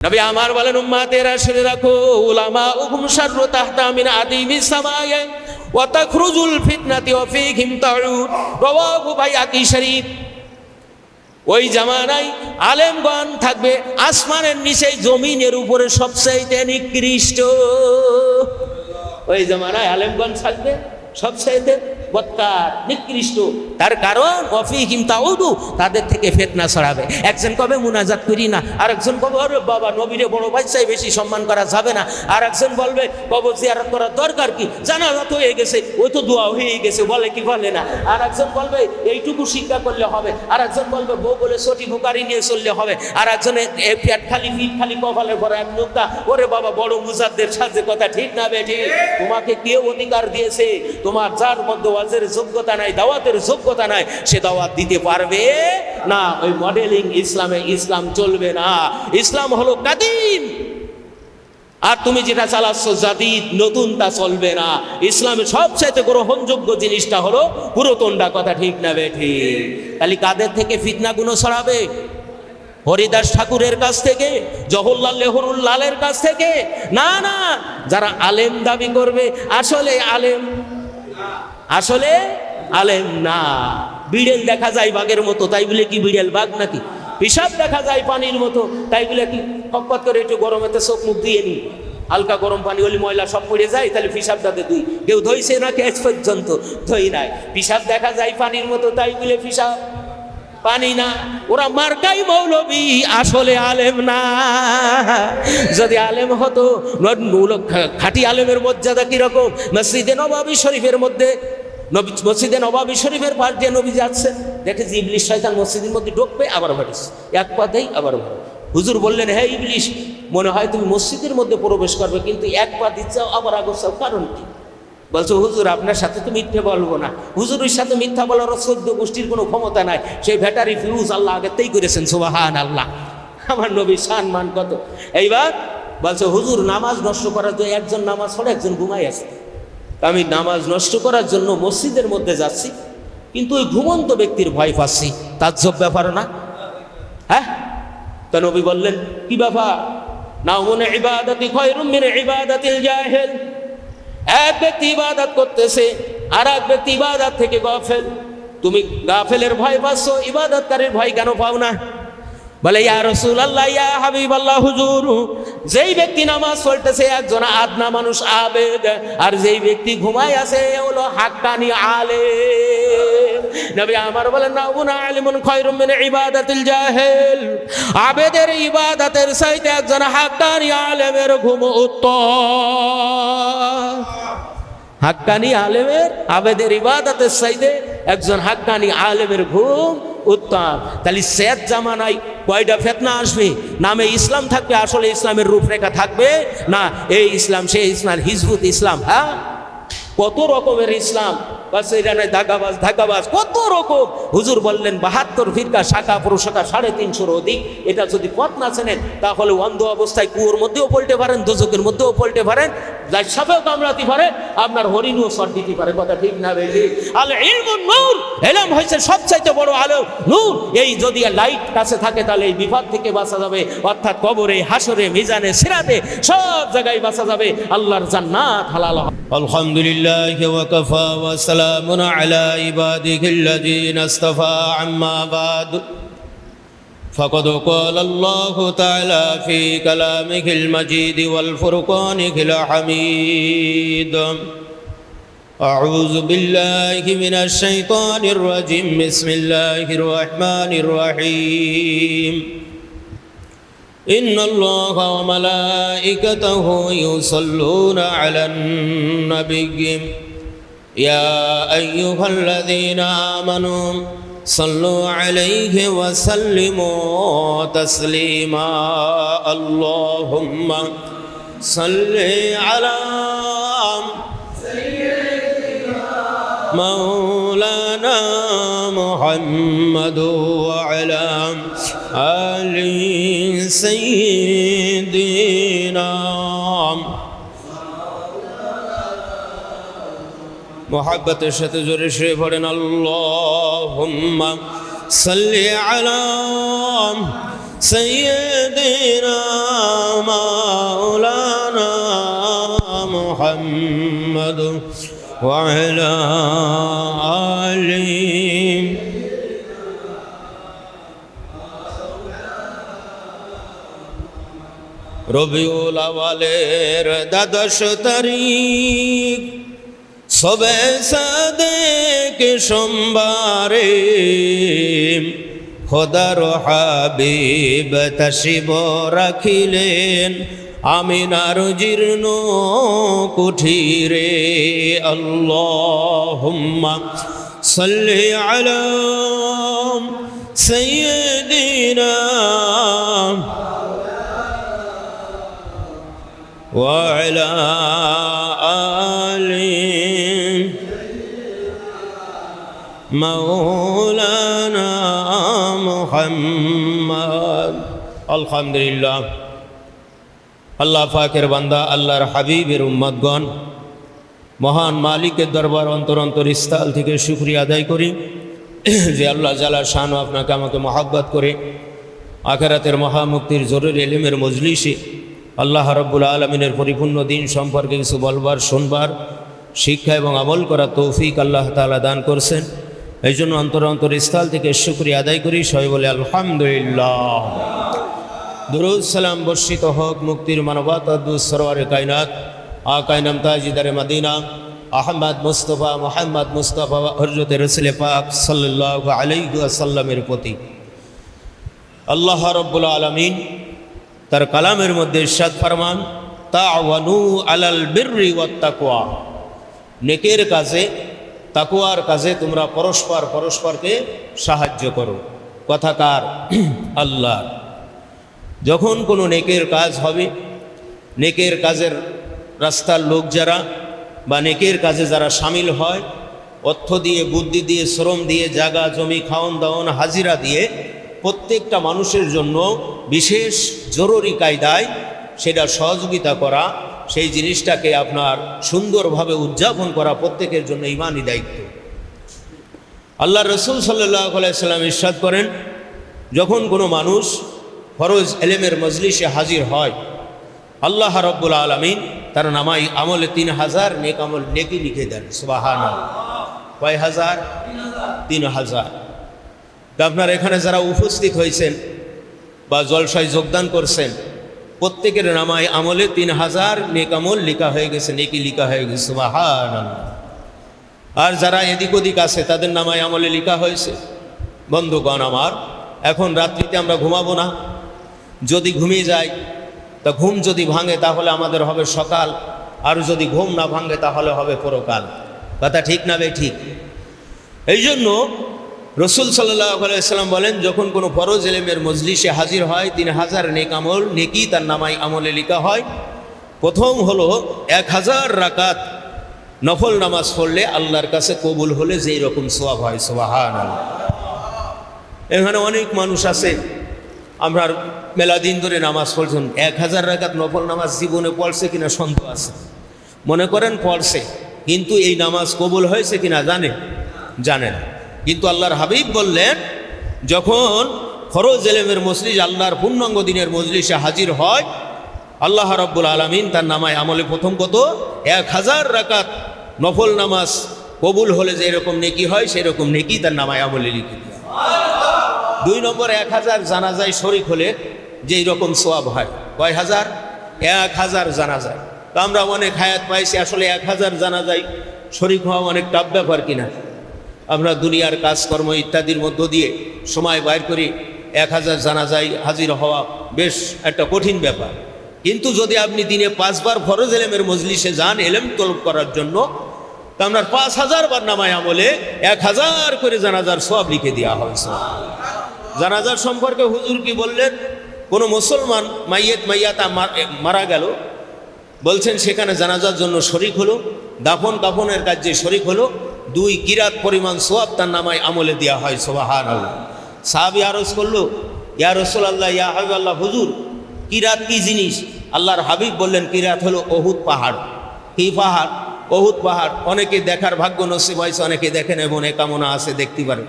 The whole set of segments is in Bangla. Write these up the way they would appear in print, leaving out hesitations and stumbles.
নবী আমার বলেন, উম্মতেরা শুনে রাখো, উলামা উহুম শাররু তাহতা মিন আদিমিস সামায়ে ওয়া তাখরুজুল ফিতনাতি ওয়া ফীহিম তাউদ। রাওয়াহু বাইহাকী শরীফ। ওই জামানায় আলেমগণ থাকবে আসমানের নিচে, জমিনের উপরে সবচাইতে নিকৃষ্ট। ওই জামানায় আলেমগণ থাকবে সবচাইতে বদকার, নিকৃষ্ট। তার কারণ ওয়াফীহিম তাউদু, তাদের থেকে ফিতনা ছড়াবে। একজন কবে মুনাজাত করি না, আর একজন কবে আরে বাবা নবীরে বড় ভাই চাই বেশি সম্মান করা যাবে না, আর একজন বলবে কবর জিয়ারত করার দরকার কি, জানাজা তো হয়ে গেছে, ওই তো দোয়া হয়ে গেছে, বলে কি বলে না। আর একজন বলবে এইটুকু শিক্ষা করলে হবে, আর একজন বলবে বউ বলে সটি ভুকারি নিয়ে চললে হবে, আর একজনে পেট খালি পিঠ খালি কপালে ভরা এক নোকটা, ওরে বাবা বড় মুজাদ্দের সাথে কথা ঠিক না বেঠি। তোমাকে কে অধিকার দিয়েছে? তোমার যার মধ্যে ওয়াজের যোগ্যতা নাই, দাওয়াতের যোগ্যতা নাই, সে দাওয়াত দিতে পারবে না। ওই মডেলিং ইসলামে ইসলাম চলবে না। ইসলাম হলো কাদিম, আর তুমি যেটা চালাচ্ছ জাদিদ, নতুন, তা চলবে না। ইসলামের সবচাইতে গ্রহণযোগ্য জিনিসটা হলো পুরাতনটা, কথা ঠিক না বেঠি। তাহলে কাদের থেকে ফিতনাগুলো ছড়াবে? হরিদাস ঠাকুরের কাছ থেকে, জওহরলাল নেহরুর কাছ থেকে না, না, যারা আলেম দাবি করবে আসলে আলেম, আসলে আলেম না। বিড়েল দেখা যায় বাঘের মতো, তাই বলে কি বিড়েল বাঘ নাকি? পিসাব দেখা যায় পানির মতো, তাই বলে কি খপ্পত করে একটু গরমেতে চোখ মুখ দিয়ে নি, হালকা গরম পানি হলে ময়লা সব পড়ে যায়, তাহলে পিসাবটাতে দুই। কেউ ধইছে নাকি আজ পর্যন্ত? ধই নাই। পিসাব দেখা যায় পানির মতো, তাই বলে পিসাব পানি না। ওরা মার্কাই মৌলবী, আসলে আলেম না। যদি আলেম হতো, খাঁটি আলেমের মর্যাদা কিরকম? মসজিদে নববী শরীফের মধ্যে, মসজিদে নববী শরীফের পাশ দিয়ে নবী যাচ্ছে, দেখে যে ইবলিশ শয়তান মসজিদের মধ্যে ঢুকবে, আবার বাড়িস এক পা দেই আবার বাড়ি। হুজুর বললেন, হে ইবলিশ, মনে হয় তুমি মসজিদের মধ্যে প্রবেশ করবে, কিন্তু এক পা দিচ্ছাও আবার আগোছাও, কারণ কি? বলছো, হুজুর আপনার সাথে তো মিথ্যে বলবো না। হুজুরের সাথে মিথ্যা বলার 14 গোষ্ঠীর কোনো ক্ষমতা নাই। সেই ব্যাটারি ফিউজ আল্লাহ আগেতেই করেছেন, সুবহান আল্লাহ। আমার নবীর সম্মান কত। এইবার বলছো, হুজুর নামাজ নষ্ট করার জন্য, একজন নামাজ পড়ে একজন ঘুমাই আছে, আমি নামাজ নষ্ট করার জন্য মসজিদের মধ্যে যাচ্ছি, কিন্তু ওই ঘুমন্ত ব্যক্তির ভয় পাচ্ছি। তাজ্জব ব্যাপার না? হ্যাঁ। তা নবী বললেন, কি ব্যাপার? নাউমুন ইবাদাতি খায়রুম মিন ইবাদাতিল জাহিল। এক ব্যক্তি ইবাদত করতেছে, আর এক ব্যক্তি ইবাদত থেকে গাফেল। তুমি গাফেলের ভয় পাচ্ছ, ইবাদতকারীর ভয় কেন পাও না? বলে, ইয়া রাসূলুল্লাহ, ইয়া হাবিবাল্লাহ, হুজুর, যেই ব্যক্তি নামাজ পড়তেছে একজন আদনা মানুষ, আবেদ, আর যেই ব্যক্তি ঘুমায় আছে হলো হাক্কানি আলেম। নবী আমার বলেন, নাউনা আলিমুন খায়রুম মিন ইবাদাতিল জাহিল। আবেদের ইবাদতের চাইতে একজন হাক্কানি আলেমের ঘুম উত্তম। হাক্কানি আলেমের, আবেদের ইবাদতের চাইতে একজন হাক্কানি আলেমের ঘুম উত্তম। তাহলে শেষ জামানায় কয়টা ফিতনা আসবে? নামে ইসলাম থাকবে, আসলে ইসলামের রূপরেখা থাকবে না। এই ইসলাম, সেই ইসলাম, হিজবুত ইসলাম। হ্যাঁ, কত রকমের ইসলাম, ধাগাবাজ ধাগাবাজ কত রকম। হুজুর বললেন 72 ফিরকা, শাখা প্রশাখা 350 অধিক। এটা যদি পথ না চেনেন, তাহলে অন্ধ অবস্থায় কুয়োর মধ্যেও পল্টে পারেন, দোজকের মধ্যেও পল্টে পারেন, যার সাপেও কামড়াতে পারে, আপনার হরিণও সর দিতে পারে, কথা ঠিক না বেশি? আল ইলমুন নূর, ইলম হয়েছে সবচাইতে বড় আলো, নূর। এই যদি লাইট কাছে থাকে, তাহলে এই বিপদ থেকে বাঁচা যাবে, অর্থাৎ কবরে, হাসরে, মিজানে, সিরাতে, সব জায়গায় বাঁচা যাবে। আল্লাহর জান্নাত হালাল হবে। আলহামদুলিল্লাহ ওয়া কাফা ওয়া সালামুন আলা ইবাদিহিল্লাযীনা ইসতাফা, আম্মা বাদ। فقد قال الله تعالى في كلامه المجيد والفرقانه الحميد. أعوذ بالله من الشيطان الرجيم. بسم الله الرحمن الرحيم. إن الله وملائكته يصلون على النبي يا أيها الذين آمنوا صلوا عليه وسلموا تسليما. اللهم صل على مولانا محمد وعلى آل سيدنا। মোহাব্বতের সাথে জোরে সে পড়েন, আল্লাহুম্মা সাল্লি আলা سيدنا مولانا محمد وعلى آله রবিউল আওয়ালের ১২ তারিখ সবে সাদেক সোমবারে খোদার হাবিব তাশরিফ রাখিলেন আমিনার জীর্ণ কুঠিরে। আল্লাহুম্মা সাল্লি আলা সাইয়্যিদিনা وعلى آل مولانا محمد আলহামদুলিল্লাহ। আল্লাহ পাকের বান্দা আল্লাহর হাবিবের উম্মতগণ, মহান মালিকের দরবার অন্তর স্থল থেকে শুকরিয়া আদায় করি যে আল্লাহ জালা শান আপনাকে আমাকে মহব্বত করে আখিরাতের মহামুক্তির জরুরি ইলমের মজলিসে আল্লাহ রাব্বুল আলামিনের পরিপূর্ণ দিন সম্পর্কে কিছু বলবার, শুনবার, শিক্ষা এবং আমল করার তৌফিক আল্লাহ তাআলা দান করছেন। এই জন্য অন্তর স্থল থেকে শুকরিয়া আদায় করি, সবাই বলে আলহামদুলিল্লাহ। দুরূদ সালাম বর্ষিত হোক মুক্তির মানবতা দুস সরওয়ারে কায়নাত আকায়ে নামতাজিদারে মদিনা আহমদ মুস্তাফা মুহাম্মদ মুস্তাফা হযরত রাসূল পাক সাল্লাল্লাহু আলাইহি ওয়াসাল্লামের প্রতি। আল্লাহ রাব্বুল আলামিন তার কালামের মধ্যে ইরশাদ ফরমান, তাআওয়ানু আলাল বিররি ওয়াত তাকওয়া, নেকের কাজে, তাকওয়ার কাজে তোমরা পরস্পরকে সাহায্য করো। কথাকার আল্লাহ। যখন কোনো নেকের কাজ হবে, নেকের কাজের রাস্তার লোক যারা বা নেকের কাজে যারা সামিল হয়, অর্থ দিয়ে, বুদ্ধি দিয়ে, শ্রম দিয়ে, জায়গা জমি, খাওন দাওন, হাজিরা দিয়ে প্রত্যেকটা মানুষের জন্য বিশেষ জরুরি কায়দায় সেটা সহযোগিতা করা, সেই জিনিসটাকে আপনার সুন্দরভাবে উদযাপন করা প্রত্যেকের জন্য ঈমানি দায়িত্ব। আল্লাহ রসুল সাল্লাল্লাহু আলাইহি সাল্লাম ইরশাদ করেন, যখন কোনো মানুষ ফরজ ইলমের মজলিসে হাজির হয়, আল্লাহ রাব্বুল আলামিন তার নামাই আমলে ৩,০০০ নেক আমল নেকি লিখে দেন। সুবহানাল্লাহ। কয় হাজার? ৩,০০০। আপনার এখানে যারা উপস্থিত হয়েছেন বা জলসায় যোগদান করছেন, প্রত্যেকের নামায় আমলে ৩,০০০ নেক আমল লেখা হয়ে গেছে, নেকি লেখা হয়ে গেছে। সুবহানাল্লাহ। আর যারা এদিক ওদিক আছে তাদের নামায় আমলে লেখা হয়েছে। বন্ধুগণ আমার, এখন রাত্রিতে আমরা ঘুমাবো না। যদি ঘুমিয়ে যাই, তা ঘুম যদি ভাঙে তাহলে আমাদের হবে সকাল, আর যদি ঘুম না ভাঙে তাহলে হবে পরকাল। কথা ঠিক না বে ঠিক? এই জন্য রসুল সাল্লাল্লাহু আলাইহি সাল্লাম বলেন, যখন কোনো ফরজ ইলমের মজলিসে হাজির হয় ৩,০০০ নেক আমল নেকি তার নামায় আমলে লেখা হয়। প্রথম হলো ১,০০০ রাকাত নফল নামাজ পড়লে আল্লাহর কাছে কবুল হলে যেই রকম সওয়াব হয়। সুবহানাল্লাহ। এখানে অনেক মানুষ আছে, আমরা মেলা দিন ধরে নামাজ পড়ছেন, ১,০০০ রাকাত নফল নামাজ জীবনে পড়ছে কিনা সন্দেহ আছে। মনে করেন পড়ছে, কিন্তু এই নামাজ কবুল হয়েছে কিনা জানেন। কিন্তু আল্লাহর হাবিব বললেন, যখন ফরজ ইলমের মজলিস আল্লাহর পূর্ণাঙ্গ দিনের মজলিসে হাজির হয়, আল্লাহ রাব্বুল আলামিন তার নামায় আমলে প্রথম কত? ১,০০০ রাকাত নফল নামাজ কবুল হলে যে এরকম নেকি হয়, সেরকম নেকি তার নামায় আমলে লিখে দেয়। ২ নম্বর, ১,০০০ জানাজায় শরীক হলে যেই রকম সওয়াব হয়। কয় হাজার? ১,০০০ জানাজায়। তো আমরা অনেক হায়াত পাইছি, আসলে ১,০০০ জানাজায় শরীক হওয়া অনেক টাফ ব্যাপার কিনা। আমরা দুনিয়ার কাজকর্ম ইত্যাদির মধ্য দিয়ে সময় বাইর করি, ১,০০০ জানাজায় হাজির হওয়া বেশ একটা কঠিন ব্যাপার। কিন্তু যদি আপনি দিনে ৫ বার ফরজ ইলমের মজলিসে যান ইলম তলব করার জন্য, তা আপনার ৫,০০০ বার নামায় আমলে ১,০০০ করে জানাজার সওয়াব লিখে দেওয়া হয়েছে। জানাজার সম্পর্কে হুজুর কি বললেন? কোনো মুসলমান মাইয়াতা মারা গেল, বলছেন সেখানে জানাজার জন্য শরিক হলো, দাফন কাফনের কাজে শরিক হলো, 2 কিরাত পরিমাণ সওয়াব তার নামায় আমলে দেওয়া হয়। সুবহানাল্লাহ। সাহাবী আরজ করলো, ইয়া রাসূলুল্লাহ, ইয়া হাবিবাল্লাহ, হুজুর কিরাত কি জিনিস? আল্লাহর হাবিব বললেন, কিরাত হলো উহুদ পাহাড়। কি পাহাড়? উহুদ পাহাড়। অনেকে দেখার ভাগ্য নসিব হয়েছে, অনেকে দেখেন এবং এ কামনা আছে দেখতে পারে।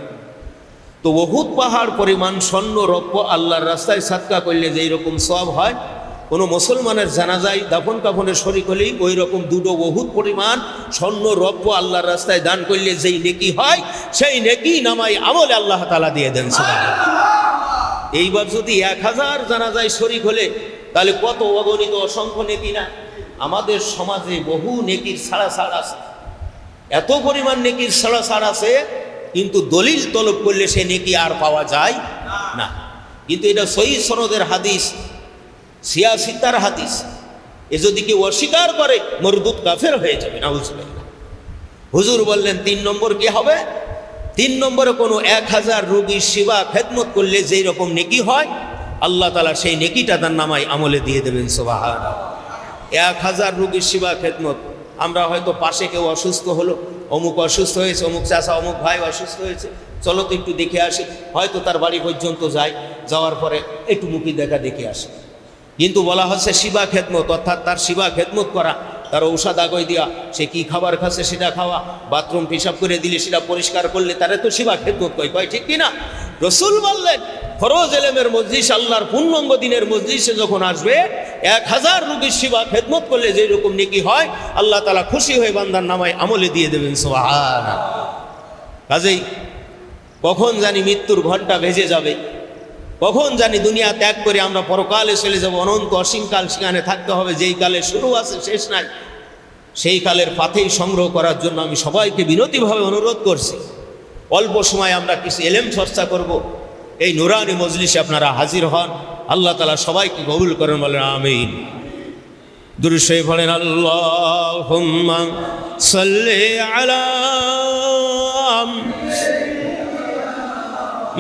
তো উহুদ পাহাড় পরিমাণ স্বর্ণ রৌপ্য আল্লাহর রাস্তায় সাদকা করলে যেই রকম সওয়াব হয়, কোনো মুসলমানের জানাজায় দাফন কাফনে শরীক হলেই ওই রকম দুটো উহুদ পরিমাণ স্বর্ণ রৌপ্য আল্লাহর রাস্তায় দান করলে যেই নেকি হয়, সেই নেকি নামাই আমলে আল্লাহ তাআলা দিয়ে দেন। সুবহানাল্লাহ। এইবার যদি 1000 জানাজায় শরীক হলে তাহলে কত অগণিত অসংখ্য নেকি না। আমাদের সমাজে বহু নেকির ছাড়াছাড় আছে, এত পরিমাণ নেকির ছাড়াছাড় আছে, কিন্তু দলিল তলব করলে সে নেকি আর পাওয়া যায় না। কিন্তু এটা সহিহ সনদের হাদিস, সিয়াসিতার হাদিস। এ যদি কেউ অস্বীকার করে মরদুদ কাফের হয়ে যাবে, নাউজুবিল্লাহ। হুজুর বললেন 3 নম্বর কি হবে? 3 নম্বরে কোনো 1000 রোগীর সেবা খেদমত করলে যেই রকম নেকি হয়, আল্লাহ তাআলা সেই নেকিটা তার নামায় আমলে দিয়ে দেবেন। সুবহানাল্লাহ। 1000 রোগীর সেবা খেদমত। আমরা হয়তো পাশে কেউ অসুস্থ হলো, অমুক অসুস্থ হয়েছে, অমুক চাচা অমুক ভাই অসুস্থ হয়েছে, চলো তো একটু দেখে আসি। হয়তো তার বাড়ি পর্যন্ত যাই, যাওয়ার পরে একটু মুখি দেখা দেখে আসি। কিন্তু বলা হচ্ছে সেবা খেদমত, অর্থাৎ তার সেবা খেদমত করা, তার ঔষধ আগয় দেওয়া, সে কি খাবার খাচ্ছে সেটা খাওয়া, বাথরুম পেশাব করে দিলে সেটা পরিষ্কার করলে তারে তো সেবা খেদমত কয়, ঠিক কিনা? রসুল বললেন ফরজ এলেমের মজলিস, আল্লাহর পূর্ণাঙ্গ দিনের মজলিসে যখন আসবে, 1000 রোগীর সেবা খেদমত করলে যে রকম নেকি হয়, আল্লাহ তাআলা খুশি হয়ে বান্দার নামায় আমলে দিয়ে দেবেন। সুবহানাল্লাহ। কাজেই কখন জানি মৃত্যুর ঘণ্টা ভেজে যাবে, কখন জানি দুনিয়া ত্যাগ করে আমরা পরকালে চলে যাব, অনন্ত অসীমকাল সেখানে থাকতে হবে। যেই কালে শুরু আছে শেষ নাই, সেই কালের পাথেই সংগ্রহ করার জন্য আমি সবাইকে বিনতিভাবে অনুরোধ করছি, অল্প সময় আমরা কিছু এলেম চর্চা করব। এই নুরানি মজলিসে আপনারা হাজির হন। আল্লাহ তাআলা সবাইকে কবুল করেন, বলেন আমিন। দুরূদ শরীফ পড়েন, আল্লাহুম্মা সাল্লি আলা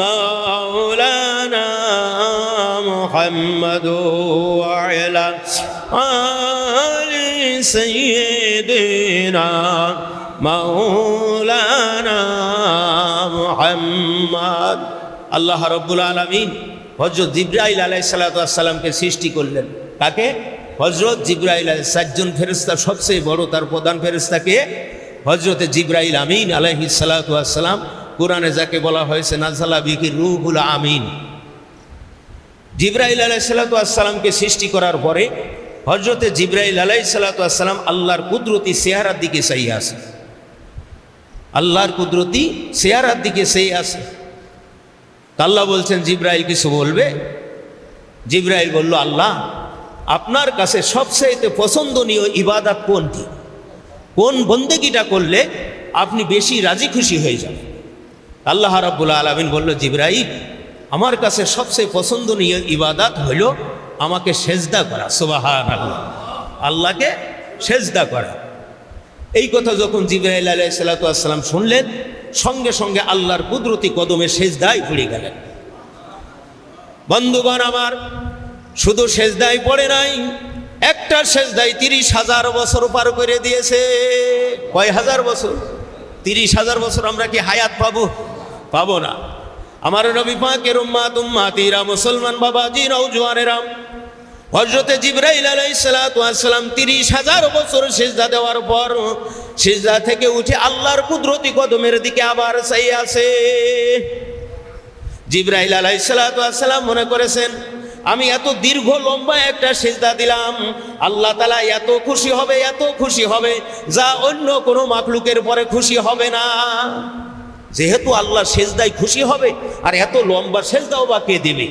মাওলানা মুহাম্মাদ ওয়া আলা আলি সাইয়্যিদিনা মাওলানা মুহাম্মাদ। আল্লাহ রাব্বুল আলামিন হযরত জিবরাইল আলাইহিস সালাতু ওয়াস সালামকে সৃষ্টি করলেন। কাকে? হযরত জিবরাইল আলাইহিস। 4 জন ফেরেশতা সবচেয়ে বড়, তার প্রধান ফেরেশতাকে হযরত জিবরাইল আমিন আলাইহিস সালাতু ওয়াস সালাম। কোরআনে যাকে বলা হয়েছে নাযালা বিহি রূহুল আমিন। জিবরাইল আলাইহিস সালাতু ওয়াস সালামকে সৃষ্টি করার পরে হযরত জিবরাইল আলাইহিস সালাতু ওয়াস সালাম আল্লাহর কুদরতি চেহারার দিকে চাইয়ে আছে, আল্লাহর কুদরতি চেহারার দিকে চেয়ে আছে। আল্লাহ বলছেন জিবরাইল কিছু বলবে? জিবরাইল বলল, আল্লাহ আপনার কাছে সবচেয়ে পছন্দনীয় ইবাদত কোনটি? কোন বন্দেগিটা করলে আপনি বেশি রাজি খুশি হয়ে যাবেন? আল্লাহ রাব্বুল আলামিন বলল, জিবরাইল আমার কাছে সবচেয়ে পছন্দনীয় ইবাদত হলো আমাকে সেজদা করা। সুবহানাল্লাহ। আল্লাহকে সেজদা করা। এই কথা যখন জিবরাইল আলাইহিস সালাতু ওয়াস সালাম শুনলেন, সঙ্গে সঙ্গে আল্লাহর কুদরতি কদমে সেজদায় পড়ে গেলেন। বন্ধুগণ আমার, শুধু সেজদায় পড়ে নাই, একটা সেজদায় 30,000 বছর পার করে দিয়েছে। কয় হাজার বছর? 30,000 বছর। আমরা কি হায়াত পাবো? পাবো না। আমার নবী পাকের উম্মাতিরা, মুসলমান বাবাজি, নওজোয়ানেরা, হযরতে জিবরাইল আলাইহিস সালাতু ওয়াস সালাম 30,000 বছর সিজদা দেওয়ার পর সিজদা থেকে উঠে আল্লাহর কুদরতি কদমের দিকে আবার চাইয়ে আছে। জিবরাইল আলাইহিস সালাতু ওয়াস সালাম মনে করেছেন, আমি এত দীর্ঘ লম্বা একটা সিজদা দিলাম, আল্লাহ তাআলা এত খুশি হবে, এত খুশি হবে যা অন্য কোনো মাখলুকের পরে খুশি হবে না। যেহেতু আল্লাহ সিজদায় খুশি হবে, আর এত লম্বা সিজদাও বা কে দেবে?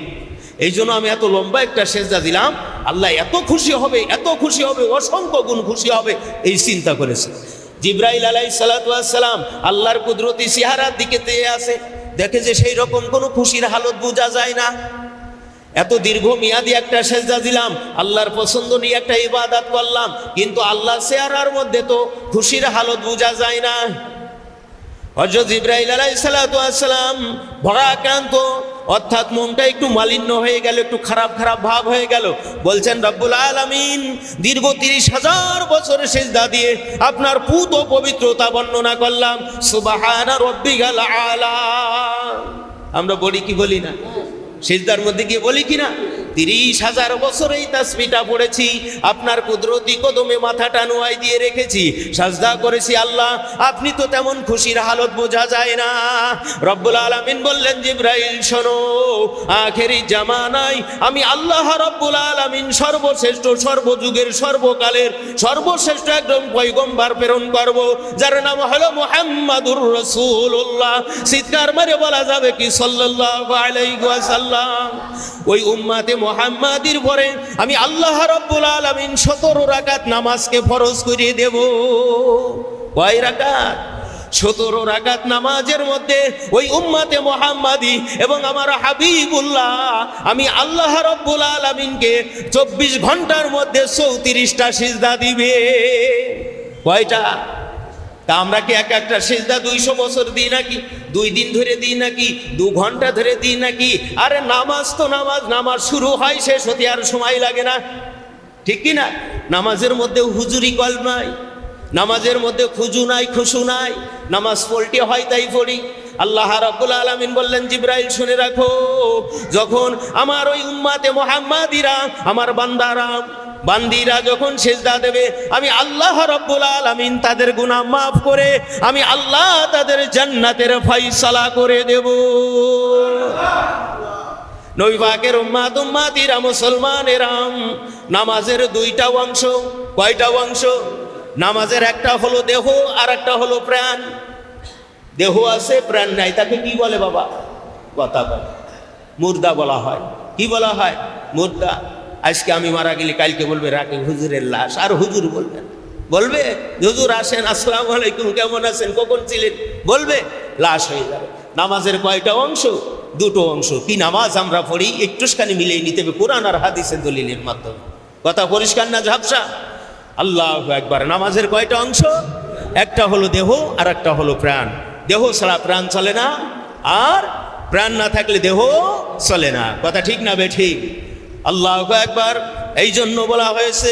এই জন্য আমি এত লম্বা একটা সেজদা দিলাম, আল্লাহ এত খুশি হবে, এত খুশি হবে, অসংখ্য গুণ খুশি হবে, এই চিন্তা করেছে। জিবরাইল আলাইহিস সালাতু ওয়াস সালাম আল্লাহর কুদরতি চেহারার দিকে চেয়ে আছে, দেখে যে সেই রকম কোনো খুশির হালত বোঝা যায় না। এত দীর্ঘ মেয়াদি একটা সেজদা দিলাম, আল্লাহর পছন্দনীয় একটা ইবাদত করলাম, কিন্তু আল্লাহর চেহারার মধ্যে তো খুশির হালত বোঝা যায় না। হযরত জিবরাইল আলাইহিস সালাতু ওয়াস সালাম ভরাক্রান্ত, অর্থাৎ মনটা একটু মালিন্য হয়ে গেল, একটু খারাপ খারাপ ভাব হয়ে গেল। বলছেন, রব্বুল আলামিন দীর্ঘ 30,000 বছরের সিজদা দিয়ে আপনার পুত ও পবিত্রতা বর্ণনা করলাম, সুবহানা রাব্বিকাল আলা। আমরা বলি কি বলি না? সিজদার মধ্যে গিয়ে বলি কি না? 30,000 বছর এই তাসবিহটা পড়েছি, আপনার কুদরতি কদমে মাথাটা নোয়াই দিয়ে রেখেছি, সাজদা করেছি। আল্লাহ আপনি তো তেমন খুশির হালত বোঝা যায় না। রব্বুল আলামিন বললেন, জিবরাইল শোনো, আখেরি জামানায় আমি আল্লাহ রব্বুল আলামিন সর্বশ্রেষ্ঠ, সর্বযুগের, সর্বকালের সর্বশ্রেষ্ঠ একজন পয়গম্বর প্রেরণ করব, যার নাম হলো মুহাম্মাদুর রাসূলুল্লাহ। চিৎকার মেরে বলা যাবে কি সাল্লাল্লাহু আলাইহি ওয়াসাল্লাম। ওই উম্মতে মুহাম্মাদির পরে আমি আল্লাহ রাব্বুল আলামিন 17 রাকাত নামাজকে ফরজ করে দেব। কয় রাকাত? 17 রাকাত নামাজের মধ্যে ওই উম্মতে মুহাম্মাদি এবং আমার হাবিবুল্লাহ আমি আল্লাহ রাব্বুল আলামিনকে 24 ঘন্টার মধ্যে 34টা সিজদা দিবে। কয়টা? তা আমরা কি এক একটা সিজদা 200 বছর দিই নাকি? 2 দিন ধরে দিই নাকি? 2 ঘন্টা ধরে দিই নাকি? আরে নামাজ তো নামাজ, নামাজ শুরু হয় শেষ হতে আর সময় লাগে না, ঠিক কি না? নামাজের মধ্যে হুজুরি কল নাই, নামাজের মধ্যে খুজু নাই, খুশু নাই, নামাজ পড়তে হয় তাই পড়ি। আল্লাহ রাব্বুল আলামিন বললেন, জিবরাইল শুনে রাখো, যখন আমার ওই উম্মতে মুহাম্মাদিরা, আমার বান্দিরা যখন সিজদা দেবে, আমি আল্লাহ রাব্বুল আলামিন তাদের গুনাহ মাফ করে আমি আল্লাহ তাদের জান্নাতের ফয়সালা করে দেব। নবী পাকের উম্মাতিরা, মুসলমানেরা, নামাজের 2টা অংশ। কয়টা অংশ? নামাজের একটা হলো দেহ আর একটা হলো প্রাণ। দেহ আছে, প্রাণ নাই, তাকে কি বলে বাবা? কথা বলে মুর্দা বলা হয়। কি বলা হয়? মুর্দা। আজকে আমি মারা গেলে কালকে বলবে রাকে হুজুরের লাশ, আর হুজুর বলবে হুজুর আসেন, আসসালামু আলাইকুম, কেমন আছেন, কখন ছিলেন, বলবে, লাশ হয়ে যাবে। নামাজের কয়টা অংশ? 2টো অংশ। কি নামাজ আমরা পড়ি একটুখানি মিলিয়ে নিতে হবে কোরআন আর হাদিসের দলিলের মাধ্যমে। কথা পরিষ্কার না ঝাপসা? আল্লাহু আকবার। নামাজের কয়টা অংশ? একটা হলো দেহ আর একটা হলো প্রাণ। দেহ ছাড়া প্রাণ চলে না, আর প্রাণ না থাকলে দেহ চলে না। কথা ঠিক না বেঠিক? আল্লাহু আকবার। এই জন্য বলা হয়েছে,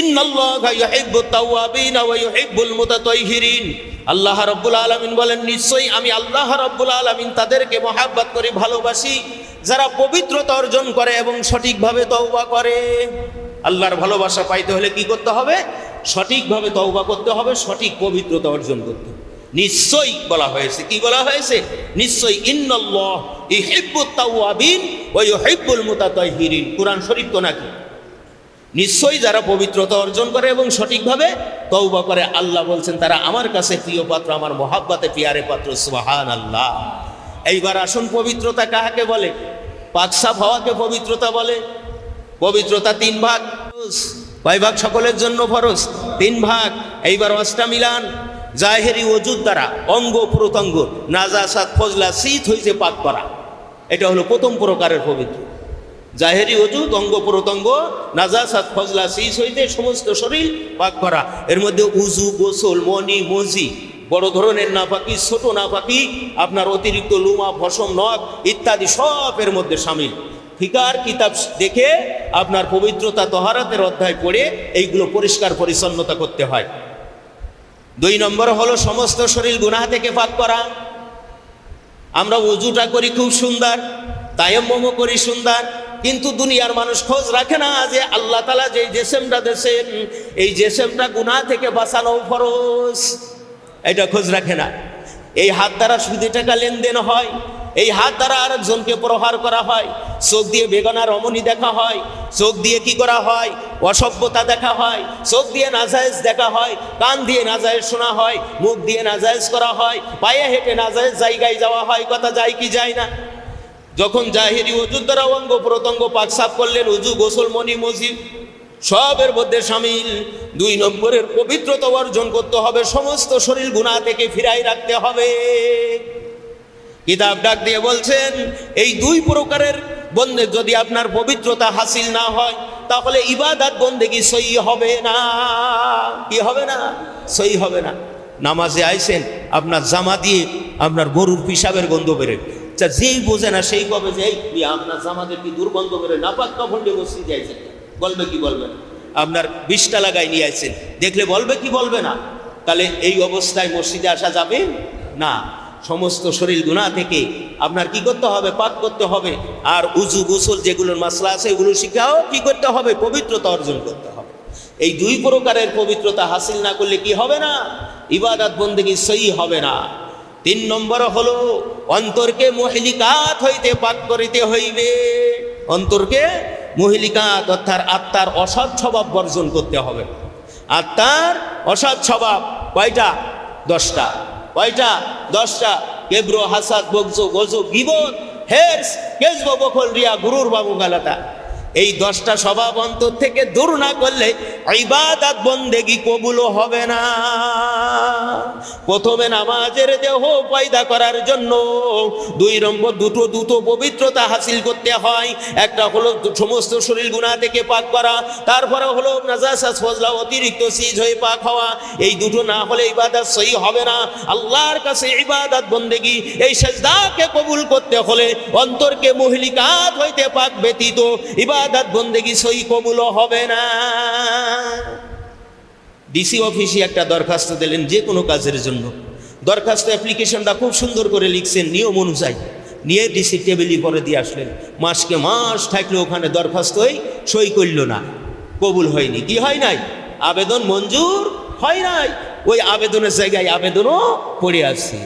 ইন্নাল্লাহা ইউহিব্বুত তাওয়াবিনা ওয়া ইউহিব্বুল মুতাতাহহিরিন। আল্লাহ রাব্বুল আলামিন বলেন, নিশ্চয়ই আমি আল্লাহ রাব্বুল আলামিন তাদেরকে মহব্বত করি, ভালোবাসি, যারা পবিত্রতা অর্জন করে এবং সঠিকভাবে তওবা করে। আল্লাহর ভালোবাসা পাইতে হলে কি করতে হবে? সঠিকভাবে তওবা করতে হবে, সঠিক পবিত্রতা অর্জন করতে হবে। নিশ্চয়ই বলা হয়েছে, কি বলা হয়েছে? নিশ্চয়ই, ইন্নাল্লাহ ইউহিব্বুত তাওয়াবিন ওয়া ইউহিব্বুল মুতাতাহহিরিন। কোরআন শরীফ তো নাকি? নিশ্চয়ই যারা পবিত্রতা অর্জন করে এবং সঠিকভাবে তওবা করে, আল্লাহ বলছেন তারা আমার কাছে প্রিয় পাত্র, আমার মহাব্বতে পিয়ারে পাত্র। সুবহানাল্লাহ। এইবার আসুন, পবিত্রতা কাহাকে বলে? পাক সাফ হওয়াকে পবিত্রতা বলে। পবিত্রতা 3 ভাগ। কয় ভাগ? সকলের জন্য ফরজ 3 ভাগ। এইবার অষ্টা মিলান। জাহেরি ওযুর দ্বারা অঙ্গ প্রত্যঙ্গ নাজাসাত, ফজলা, শীত হইতে পাক করা, এটা হলো প্রথম প্রকারের পবিত্র। জাহেরি ওযু, অঙ্গ প্রত্যঙ্গ নাজাসাত, ফজলা, শীত হইতে সমস্ত শরীর পাক করা। এর মধ্যে উজু, গোসল, মনি, মজি, বড় ধরনের নাপাকি, ছোট নাপাকি, আপনার অতিরিক্ত লুমা, ভসম, নখ ইত্যাদি সব এর মধ্যে শামিল। ফিকার কিতাব দেখে আপনার পবিত্রতা তহারাতের অধ্যায় পড়ে এইগুলো পরিষ্কার পরিচ্ছন্নতা করতে হয়। 2 নম্বর হলো সমস্ত শরীর গুনাহ থেকে পাক করা। আমরা ওযুটা করি খুব সুন্দর, তায়াম্মুমও করি সুন্দর, কিন্তু দুনিয়ার মানুষ খোঁজ রাখে না যে আল্লাহ তাআলা যে জিসমটা দেন, এই জিসমটা গুনাহ থেকে বাঁচানো ফরজ, এটা খোঁজ রাখে না। এই হাত দ্বারা সুদে টাকা লেনদেন হয়, এই হাত দ্বারা আরেকজনকে প্রহার করা হয়, চোখ দিয়ে বেগানা রমণী দেখা হয়, চোখ দিয়ে কি করা হয়? অসভ্যতা দেখা হয়, চোখ দিয়ে নাজায়েজ দেখা হয়, কান দিয়ে নাজায়েজ শোনা হয়, মুখ দিয়ে নাজায়েজ করা হয়, পায়ে হেঁটে নাজায়েজ জায়গায় যাওয়া হয়। কথা যায় কি যায় না? যখন জাহেরি ওযুর দ্বারা অঙ্গ প্রত্যঙ্গ পাক সাফ করলেন, উজু, গোসল, মনি, মসজিদ সবের মধ্যে শামিল। 2 নম্বরের পবিত্রতা অর্জন করতে হবে, সমস্ত শরীর গুনাহ থেকে ফিরাই রাখতে হবে। কিতাব ডাক দিয়ে বলছেন, এই 2 প্রকারের বন্দে যদি আপনার পবিত্রতা হাসিল না হয়, তাহলে ইবাদত বন্দেগী সহি হবে না। কি হবে না? সহি হবে না। নামাজে আইছেন, আপনার জামা দিয়ে আপনার গরুর পিসাবের গন্ধ বেরোয়, যেই বোঝে না সেই কবে যে আপনার জামাতে কি দুর্গন্ধ বেরোয়, নাপাক কাপড়ে বসে যাইছেন, বলবে কি বলবে না? আপনার 20টা লাগাই নিয়ে আইছেন, দেখলে বলবে কি বলবে না? তাহলে এই অবস্থায় মসজিদে আসা যাবে না। সমস্ত শরীর গুনাহ থেকে আপনার কি করতে হবে? পাক করতে হবে। আর উজু গোসল যেগুলোর মাসলা আছে এগুলো শিখাও কি করতে হবে? পবিত্রতা অর্জন করতে হবে। এই দুই প্রকারের পবিত্রতা হাসিল না করলে কি হবে না? ইবাদত বন্দেগী সহি হবে না। 3 নম্বর হলো অন্তরকে মুহলিকাত হইতে পাক করিতে হইবে। অন্তরকে মুহলিকাত অর্থাৎ আত্মার অসৎ স্বভাব বর্জন করতে হবে। আত্মার অসৎ স্বভাব কয়টা? 10টা। কয়টা? 10টা। কেব্র, হাসাদ, বগজো, গজব, গীবত, হেরস, কেজব, বখল, রিয়া, গুরুর, বাবু গালাটা, এই 10টা স্বভাব অন্তর থেকে দূর না করলে ইবাদত বন্দেগী কবুল হবে না। প্রথমে নামাজের দেহ পয়দা করার জন্য 2 নম্বর দুটো পবিত্রতা হাসিল করতে হয়। একটা হলো সমস্ত শরীর গুনাহ থেকে পাক করা, তারপরে হলো নাজাসাত ফজলা অতিরিক্ত সিজ হয়ে পাক হওয়া। এই দুটো না হলে ইবাদত সহি হবে না। আল্লাহর কাছে ইবাদত বন্দেগী এই সিজদাকে কবুল করতে হলে অন্তরকে মুহলিকাত হইতে পাক ব্যতীত ইবাদত বন্দেগী সহি কবুল হবে না। ডিসি অফিসে একটা দরখাস্ত দিলেন যে কোনো কাজের জন্য। দরখাস্ত অ্যাপ্লিকেশনটা খুব সুন্দর করে লিখছেন নিয়ম অনুযায়ী, নিয়ে ডিসি টেবিলই পরে দিয়ে আসলেন। মাসকে মাস থাকলে ওখানে দরখাস্ত সই করল না, কবুল হয়নি। কি হয় নাই? আবেদন মঞ্জুর হয় নাই। ওই আবেদনের জায়গায় আবেদনও পড়ে আছে।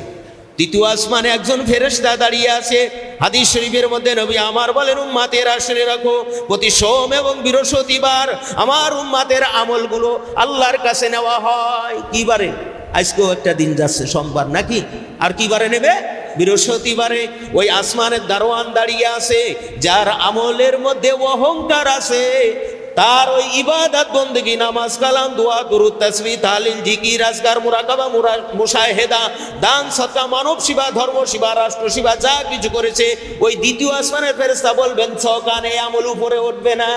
3য় আসমানে একজন ফেরেশতা দাঁড়িয়ে আছে। হাদিস শরীফের মধ্যে নবী আমার বলেন, উম্মাতেরা শুনে রাখো, প্রতি সোম এবং বৃহস্পতিবার আমার উম্মাতের আমলগুলো আল্লাহর কাছে নেওয়া হয়। কি বারে? আজকেও একটা দিন যাচ্ছে সোমবার নাকি? আর কি বারে নেবে? বৃহস্পতিবারে। ওই আসমানের দারোয়ান দাঁড়িয়ে আছে, যার আমলের মধ্যে অহংকার আছে, তার ওই ইবাদত বন্দেগী, নামাজ, কালাম, দোয়া, দুরূদ, তাসবিহ, তাহলিল, জিকির, আজকার, মুরাকাবা, মুশাহেদা, দান, সদকা, মানব সেবা, ধর্ম সেবা, রাষ্ট্র সেবা যা কিছু করেছে, ওই 2য় আসমানের ফেরেশতা বলবেন সকানে আমল উপরে উঠবে না।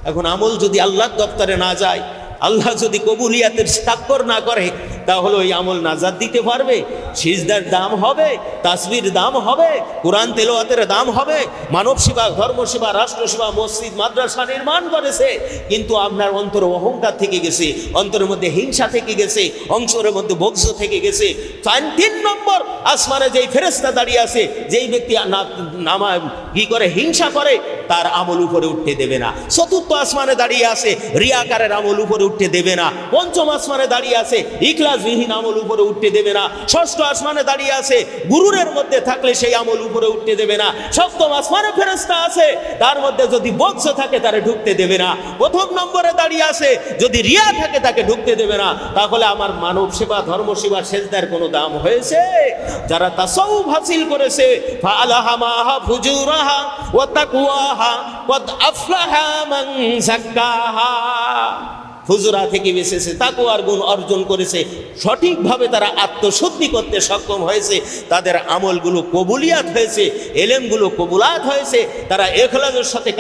এখন আমল যদি আল্লাহর দপ্তরে না যায়, আল্লাহ যদি কবুলিয়াতের স্বাক্ষর না করে, তাহলে ওই আমল নাজাত দিতে পারবে? সিজদার দাম হবে, তাসবির দাম হবে, কোরআন তেলাওয়াতের দাম হবে, মানব সেবা, ধর্ম সেবা, রাষ্ট্র সেবা, মসজিদ, মাদ্রাসা নির্মাণ করেছে, কিন্তু আপনার অন্তর অহংকার থেকে গেছে, অন্তরের মধ্যে হিংসা থেকে গেছে, অন্তরের মধ্যে বক্স থেকে গেছে। 3 নম্বর আসমানে যেই ফেরেশতা দাঁড়িয়ে আছে, যেই ব্যক্তি কি করে? হিংসা করে, তার আমল উপরে উঠতে দেবে না। 4র্থ আসমানে দাঁড়িয়ে আছে, রিয়াকারের আমল উপরে উঠতে দেবে না। 5ম আসমানে দাঁড়িয়ে আছে, ইখলাসবিহীন আমল উপরে উঠতে দেবে না। 6ষ্ঠ আসমানে দাঁড়িয়ে আছে, গুরুরের মধ্যে থাকলে সেই আমল উপরে উঠতে দেবে না। 7ম আসমানে ফেরেশতা আছে, তার মধ্যে যদি বক্স থাকে তারে ঢুকতে দেবে না। 1ম নম্বরে দাঁড়িয়ে আছে, যদি রিয়া থাকে তাকে ঢুকতে দেবে না। তাহলে আমার মানব সেবা, ধর্ম সেবা, সেজদার কোনো দাম হয়েছে? যারা তাসাউফ হাসিল করেছে, ফাআলহামাহা ফুজুরাহা ওয়া তাকওয়াহা ওয়াদ আফলাহা মান যাক্কাহা, হুজুরা থেকে বেঁচেছে, তাকওয়ার গুণ অর্জন করেছে, সঠিকভাবে তারা আত্মশুদ্ধি করতে সক্ষম হয়েছে, তাদের আমলগুলো কবুলিয়াত হয়েছে, এলেমগুলো কবুলাত হয়েছে, তারা ইখলাসের সাথে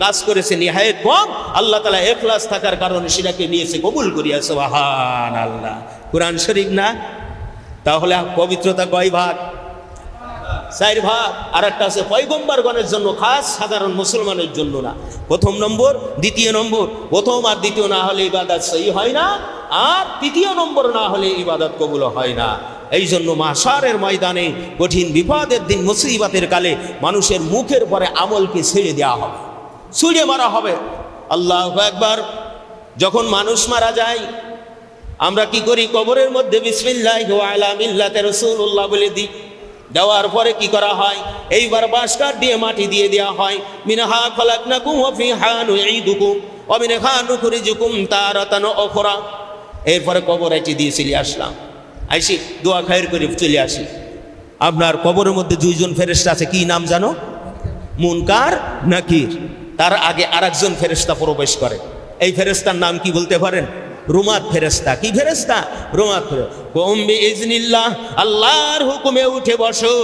কাজ করেছে নিহায়েত কম। আল্লাহ তাআলা ইখলাস থাকার কারণে সেটাকে নিয়েছে, কবুল করিয়া। সুবহানাল্লাহ। কোরআন শরীফ না? তাহলে পবিত্রতা কয় ভাগ? 4 ভাগ। আর একটা আছে পয়গম্বরগণের জন্য খাস, সাধারণ মুসলমানের জন্য না। 1ম নম্বর, 2য় নম্বর। 1ম আর 2য় না হলে ইবাদত সহি হয় না, আর 3য় নম্বর না হলে ইবাদত কবুল হয় না। এই জন্য মাশারের ময়দানে কঠিন বিপদের দিন, মুসিবতের কালে মানুষের মুখের পরে আমলকে ছেড়ে দেওয়া হবে, ছুঁড়ে মারা হবে। আল্লাহু আকবার। যখন মানুষ মারা যায়, আমরা কি করি? কবরের মধ্যে বিসমিল্লাহি ওয়া আলা মিল্লাতি রাসূলুল্লাহ বলে দিই। দেওয়ার পরে কি করা হয়? এইবার বাঁশ কাঠ দিয়ে মাটি দিয়ে দেওয়া হয়। মিনহা খালাকনাকুম ওয়া ফিহা নুঈদুকুম ওয়া মিনহা নুখরিজুকুম তারাতান উখরা। এরপরে কবর এটি দিয়ে চলে আসলাম, আইসি দোয়া খায়ের করে চলে আসি। আপনার কবরের মধ্যে 2 জন ফেরেশতা আছে, কি নাম জানো? মুনকার, নাকির। তার আগে আরেকজন ফেরেশতা প্রবেশ করে। এই ফেরেশতার নাম কি বলতে পারেন? রুমাত ফেরেশতা। কি ফেরেশতা? রুমাত ফেরেশতা। কুম বিইজনিল্লাহ, আল্লাহর হুকুমে উঠে বসো,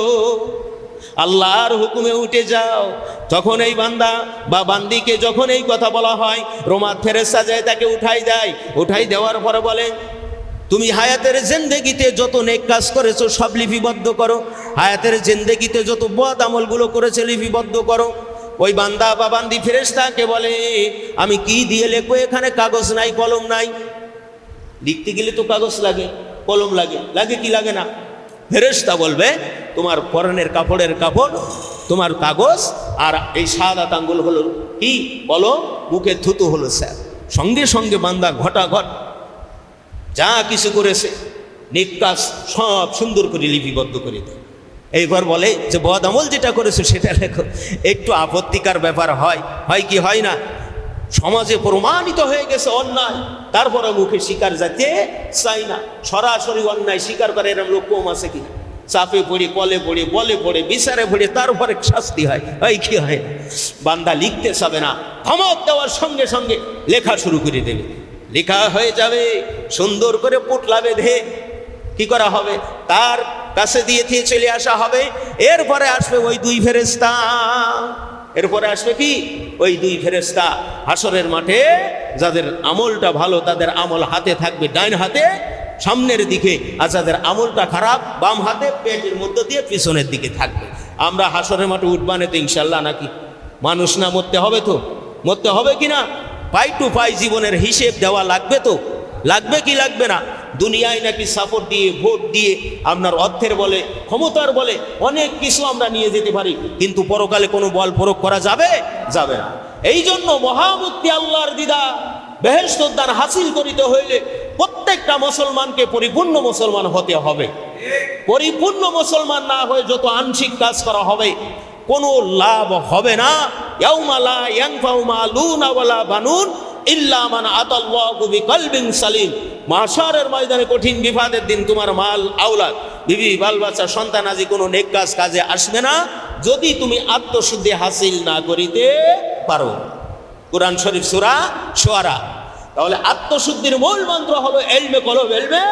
আল্লাহর হুকুমে উঠে যাও। তখন এই বান্দা বা বান্দিকে যখন এই কথা বলা হয়, রুমাত ফেরেশতা যায় তাকে উঠাই দেয়। উঠাই দেওয়ার পরে বলেন, তুমি হায়াতের জিন্দেগিতে যত নেক কাজ করেছো সব লিপিবদ্ধ করো, হায়াতের জিন্দেগিতে যত বদ আমলগুলো করেছে লিপিবদ্ধ করো। ওই বান্দা বা বান্দি ফেরেশতাকে বলে, আমি কি দিয়ে লিখবো? এখানে কাগজ নাই, কলম নাই। লিখতে গেলে তো কাগজ লাগে, কলম লাগে, লাগে কি লাগে না? ফেরেশতা বলবে তোমার পরনের কাপড়ের কাপড়, তোমার কাগজ, আর এই সাদা আঙ্গুল হলো কি বলো, মুখে থুতু হলো স্যার। সঙ্গে সঙ্গে বান্দা ঘটাঘট যা কিছু করেছে নেক কাজ সব সুন্দর করে লিপিবদ্ধ করে দেয়। এইবার বলে যে বদ আমল যেটা করেছে সেটা লেখো। একটু আপত্তিকর ব্যাপার হয় কি হয় না? সমাজে প্রমাণিত হয়ে গেছে অন্যায়, তারপরে মুখে স্বীকার যাতে চাই না। সরাসরি অন্যায় স্বীকার করে এরকম লোক কম আছে কিনা? চাপে পড়ে, কলে পড়ে, বলে পড়ে, বিচারে পড়ে, তারপরে শাস্তি হয় কি হয় না? বান্দা লিখতে চাবে না, ধমক দেওয়ার সঙ্গে সঙ্গে লেখা শুরু করে দেবে। লেখা হয়ে যাবে, সুন্দর করে পুটলা বেঁধে কি করা হবে, তার কাছে দিয়ে চলে আসা হবে। এরপরে আসবে ওই দুই ফেরেশতা, এরপরে আসবে কি ওই দুই ফেরেশতা হাসরের মাঠে। যাদের আমলটা ভালো তাদের আমল হাতে থাকবে ডাইন হাতে সামনের দিকে, আর যাদের আমলটা খারাপ বাম হাতে পেটের মধ্য দিয়ে পিছনের দিকে থাকবে। আমরা হাসরের মাঠে উঠবানে তো ইনশাল্লাহ নাকি? মানুষ না মরতে হবে তো, মরতে হবে কি না? পাই টু পাই জীবনের হিসেব দেওয়া লাগবে তো, লাগবে কি লাগবে না? দুনিয়ায় নাকি সাপোর্ট দিয়ে, ভোট দিয়ে, আপনার অর্থের বলে, ক্ষমতার বলে অনেক কিছু আমরা নিয়ে যেতে পারি, কিন্তু পরকালে কোনো বল প্রয়োগ করা যাবে যাবে না। এই জন্য মহামুক্তি আল্লাহর দিদা বেহেশত দান হাসিল করিতে হইলে প্রত্যেকটা মুসলমানকে পরিপূর্ণ মুসলমান হতে হবে। পরিপূর্ণ মুসলমান না হয়ে যত আংশিক কাজ করা হবে কোনো লাভ হবে না। ইয়াউমা লা ইয়ানফাউ মালুন ওয়ালা বানুন ইল্লা মান আতাল্লাহু বিকলবিন সালিম। মাশারের ময়দানে কঠিন বিপদের দিন তোমার মাল, আওলাদ, বিবি, বাল বাচ্চা, সন্তান আদি কোনো নেক কাজ কাজে আসবে না যদি তুমি আত্মশুদ্ধি হাসিল না করিতে পারো। কুরআন শরীফ সূরা শুআরা। তাহলে আত্মশুদ্ধির মূল মন্ত্র হলো ইলমে কলব, ইলমে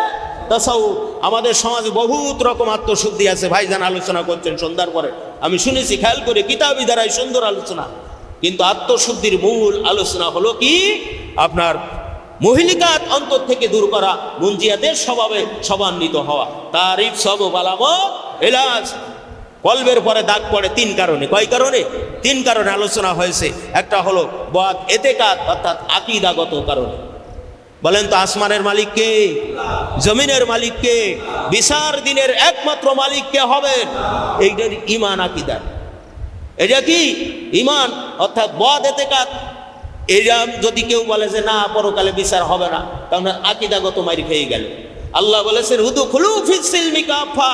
তাসাউফ। আমাদের সমাজে বহুত রকম আত্মশুদ্ধি আছে, ভাইজান আলোচনা করছেন সন্ধ্যার পরে, আমি শুনেছি, খেয়াল করে কিতাবি দ্বারাই সুন্দর আলোচনা। কিন্তু আত্মশুদ্ধির মূল আলোচনা হলো কি আপনার মহিলিকাত অন্তর থেকে দূর করা, মুঞ্জিয়াতের স্বভাবে সমান্বিত হওয়া, তারিফ সব বালামত এলাজ। কলবের পরে দাগ পড়ে তিন কারণে। কয় কারণে? তিন কারণে আলোচনা হয়েছে। একটা হলো বদ এতেকাদ অর্থাৎ আকীদাগত কারণে। বলেন তো আসমানের মালিক কে? জমিনের মালিক কে? বিচার দিনের একমাত্র মালিক কে হবেন? এইটার ঈমান আকীদা। এটা কি ঈমান অর্থাৎ বদ এতেকাদ। এরা যদি কেউ বলে যে না পরকালে বিচার হবে না, কারণ আকীদাগত মারি খেয়ে গেল। আল্লাহ বলেছেন উদখুলু ফিস সিলমি কাফা,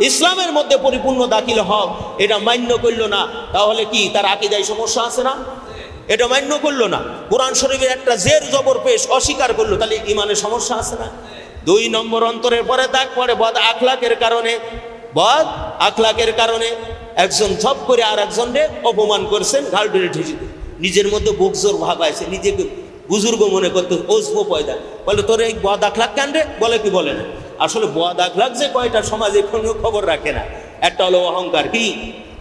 ইসলামের মধ্যে পরিপূর্ণ দাখিল হও। এটা মান্য করলো না, তাহলে কি তার আকীদায় সমস্যা আছে না? এটা মান্য করলো না, কোরআন শরীফের একটা জের জবর পেশ অস্বীকার করলো, তাহলে ইমানের সমস্যা আছে না? দুই নম্বর অন্তরের পরে দাগ পড়ে বদ আখলাকের কারণে। বদ আখলাকের কারণে একজন ঝপ করে আর একজনকে অপমান করছেন, ঘাড় ধরে ঠেসিতে, নিজের মধ্যে বুকজোর ভাব আছে, নিজেকে বুজুর্গ মনে করতে ওজব পয়দা। বলে তোর এই বদ আখলাক কেন রে? বলে কি বলে না। আসলে বদ আখলাক যে কয়টা সমাজে কোনো খবর রাখে না। একটা হলো অহংকার, কি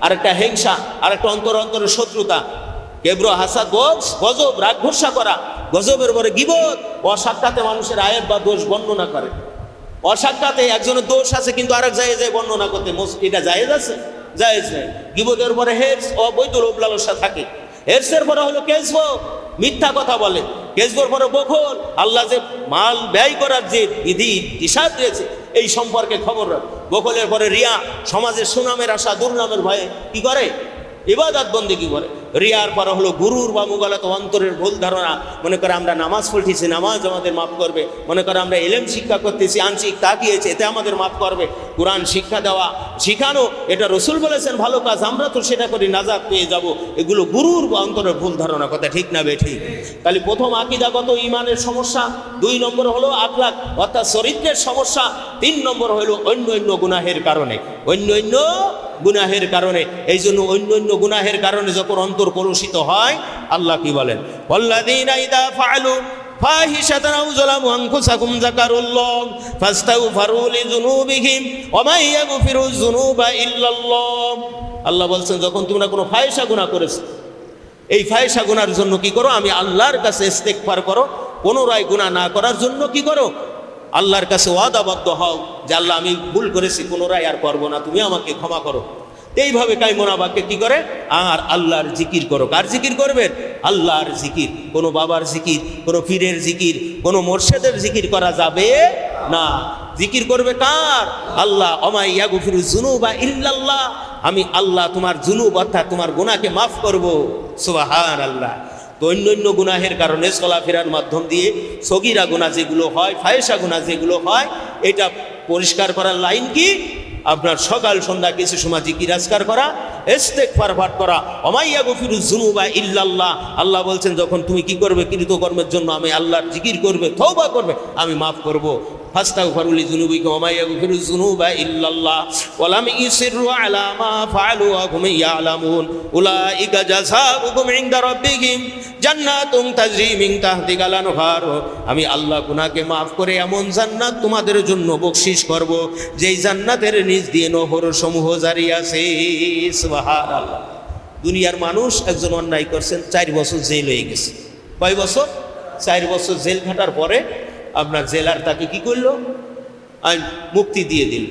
আর একটা হিংসা, আর একটা অন্তরের শত্রুতা, কেব্র, হাসাদ, গজব, রাগ ঘোষা করা, গজবের পরে গীবত, অসাক্ষাতে মানুষের আয়েব বা দোষ বর্ণনা করে। অসাক্ষাতে একজনের দোষ আছে কিন্তু আরেক জায়েজে বর্ণনা করতে, এটা জায়েজ আছে? জায়েজ নেই। গীবতের পরে হেরস, অবৈধ লোভ লালসা থাকে। হেরসের পরে হলো কেজব, মিথ্যা কথা বলে। কেজবর পরে বখল, আল্লাহ যে মাল ব্যয় করার যে বিধি হিসাব দিয়েছে এই সম্পর্কে খবর রাখ। বখলের পরে রিয়া, সমাজের সুনামের আশা, দুর্নামের ভয়ে কি করে? ইবাদত বন্দেগী করে। রিয়ার পরে হলো গুরুর বা মুগালাত অন্তরের ভুল ধারণা। মনে করে আমরা নামাজ পড়তেছি, নামাজ আমাদের মাফ করবে। মনে করে আমরা ইলম শিক্ষা করতেছি, আংশিক তাকিয়েছে, এতে আমাদের মাফ করবে। কোরআন শিক্ষা দেওয়া, শিখানো, এটা রসুল বলেছেন ভালো কাজ, আমরা তো সেটা করি, নাজাত পেয়ে যাব। এগুলো গুরুর বা অন্তরের ভুল ধারণা, কথা ঠিক না বেঠিক? তাহলে প্রথম আকীদাগত ঈমানের সমস্যা, দুই নম্বর হলো আখলাক অর্থাৎ চরিত্রের সমস্যা, তিন নম্বর হলো অন্য গুনাহের কারণে। অন্য গুনাহের কারণে। এই জন্য অন্য গুনাহের কারণে যখন অন্তর কলুষিত হয়, আল্লাহ কি বলেন? ওয়াল্লাযীনা ইযা ফাআলু ফাহিশাতান আও যালামু আনফুসাহুম যাকারুল্লাহ ফাস্তাগফিরু লিযুনুবিহিম ওয়া মান ইয়াগফিরুয যুনুবা ইল্লাল্লাহ। আল্লাহ বলছেন যখন তোমরা কোনো ফাহিশা গুনাহ করেছো, এই ফাহিশা গুনার জন্য কি করো? আমি আল্লাহর কাছে ইস্তেগফার করো। পুনরায় গুনাহ না করার জন্য কি করো? আল্লাহর কাছে ওয়াদাবদ্ধ হও যে আল্লাহ আমি ভুল করেছি, পুনরায় আর করবো না, তুমি আমাকে ক্ষমা করো। এইভাবে কায়মোনাবাক্যে কি করে? আর আল্লাহর জিকির করো। কার জিকির করবেন? আল্লাহর জিকির। কোনো বাবার জিকির, কোনো পীরের জিকির, কোনো মোর্শেদের জিকির করা যাবে না। জিকির করবে কার? আল্লাহ। ওমা ইয়াগফিরুজ যুনুবা ইল্লাল্লাহ, আমি আল্লাহ তোমার জুনুব অর্থাৎ তোমার গুনাহকে মাফ করব। সুবহানাল্লাহ। তো অন্য গুনাহের কারণে চলাফেরার মাধ্যম দিয়ে সগীরা গুনাহ যেগুলো হয়, ফায়েশা গুনাহ যেগুলো হয়, এটা পরিষ্কার করার লাইন কি? আপনার সকাল সন্ধ্যা কিছু সময় জিকির আজকার করা, ইস্তেগফার পাঠ করা। ওমা ইয়াগফিরুজ যুনুবা ইল্লাল্লাহ, আল্লাহ বলছেন যখন তুমি কি করবে? কৃতকর্মের জন্য আমি আল্লাহর জিকির করবে, তওবা করবে, আমি মাফ করব। ফাস্তাগফিরু লিযুনুবিকুম ওয়া মা ইয়াগফিরুজ যুনুবা ইল্লাল্লাহ ওয়া লাম ইউসিররু আলা মা ফাআলু ওয়া হুম ইয়ালামুন উলাইকা জাযাউহুম ইনদা রাব্বিহিম জান্নাতুন তাজরি মিন তাহতিহাল আনহার। আমি আল্লাহ গুনাহকে মাফ করে এমন জান্নাত তোমাদের জন্য বকশিশ করব যেই জান্নাতের নিচ দিয়ে নহর সমূহ জারি আছে। সুবহানাল্লাহ। দুনিয়ার মানুষ একজন অন্যায় করছেন, 4 বছর জেল হয়ে গেছে। কয় বছর? 4 বছর জেল খাটার পরে আপনার জেলার তাকে কি করলো? আইন মুক্তি দিয়ে দিল।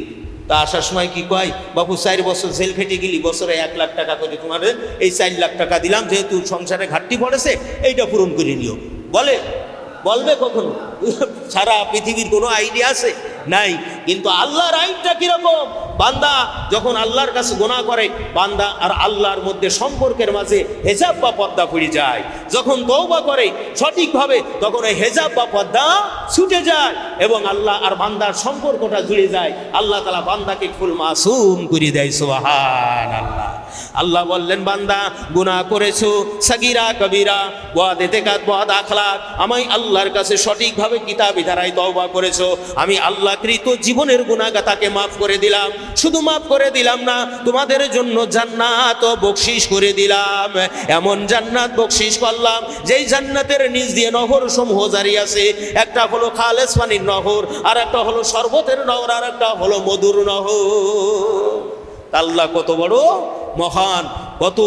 তা আসার সময় কি কয়? বাবু 4 বছর জেল খেটে গেলি, বছরে 1 লাখ টাকা করে তোমাদের এই 4 লাখ টাকা দিলাম, যেহেতু সংসারে ঘাটতি পড়েছে এইটা পূরণ করে নিও। বলবে কখনো? সারা পৃথিবীর কোনো আইডিয়া আছে? নাই। কিন্তু আল্লাহর আইনটা কিরকম? বান্দা যখন আল্লাহর কাছে গুনাহ করে, বান্দা আর আল্লাহর মধ্যে সম্পর্কের মাঝে হেজাব বা পর্দা পড়ে যায়। যখন তওবা করে সঠিকভাবে, তখন এই হেজাব বা পর্দা ছুটে যায় এবং আল্লাহ আর বান্দার সম্পর্কটা জুড়ে যায়। আল্লাহ তাআলা বান্দাকে ফুল মাসুম করে দেয়। সুবহানাল্লাহ। আল্লাহ বললেন, বান্দা গুনাহ করেছো, সাগীরা কবিরা, ওয়াদ ইতিকাদ, ওয়াদ আখলাক, আমি আল্লাহর কাছে সঠিকভাবে কিতাবী ধারায় তওবা করেছো, আমি আল্লাহ কৃত জীবনের গুনাহগাতাকে মাফ করে দিলাম। শুধু মাফ করে দিলাম না, তোমাদের জন্য জান্নাত বকশিশ করে দিলাম। এমন জান্নাত বকশিশ করলাম যেই জান্নাতের নিচ দিয়ে নহর সমূহ জারি আছে। একটা হলো খালেস পানির নহর, আর একটা হলো শরবতের নহর, আর একটা হলো মধুর নহর। আল্লাহ কত বড় মহান, কত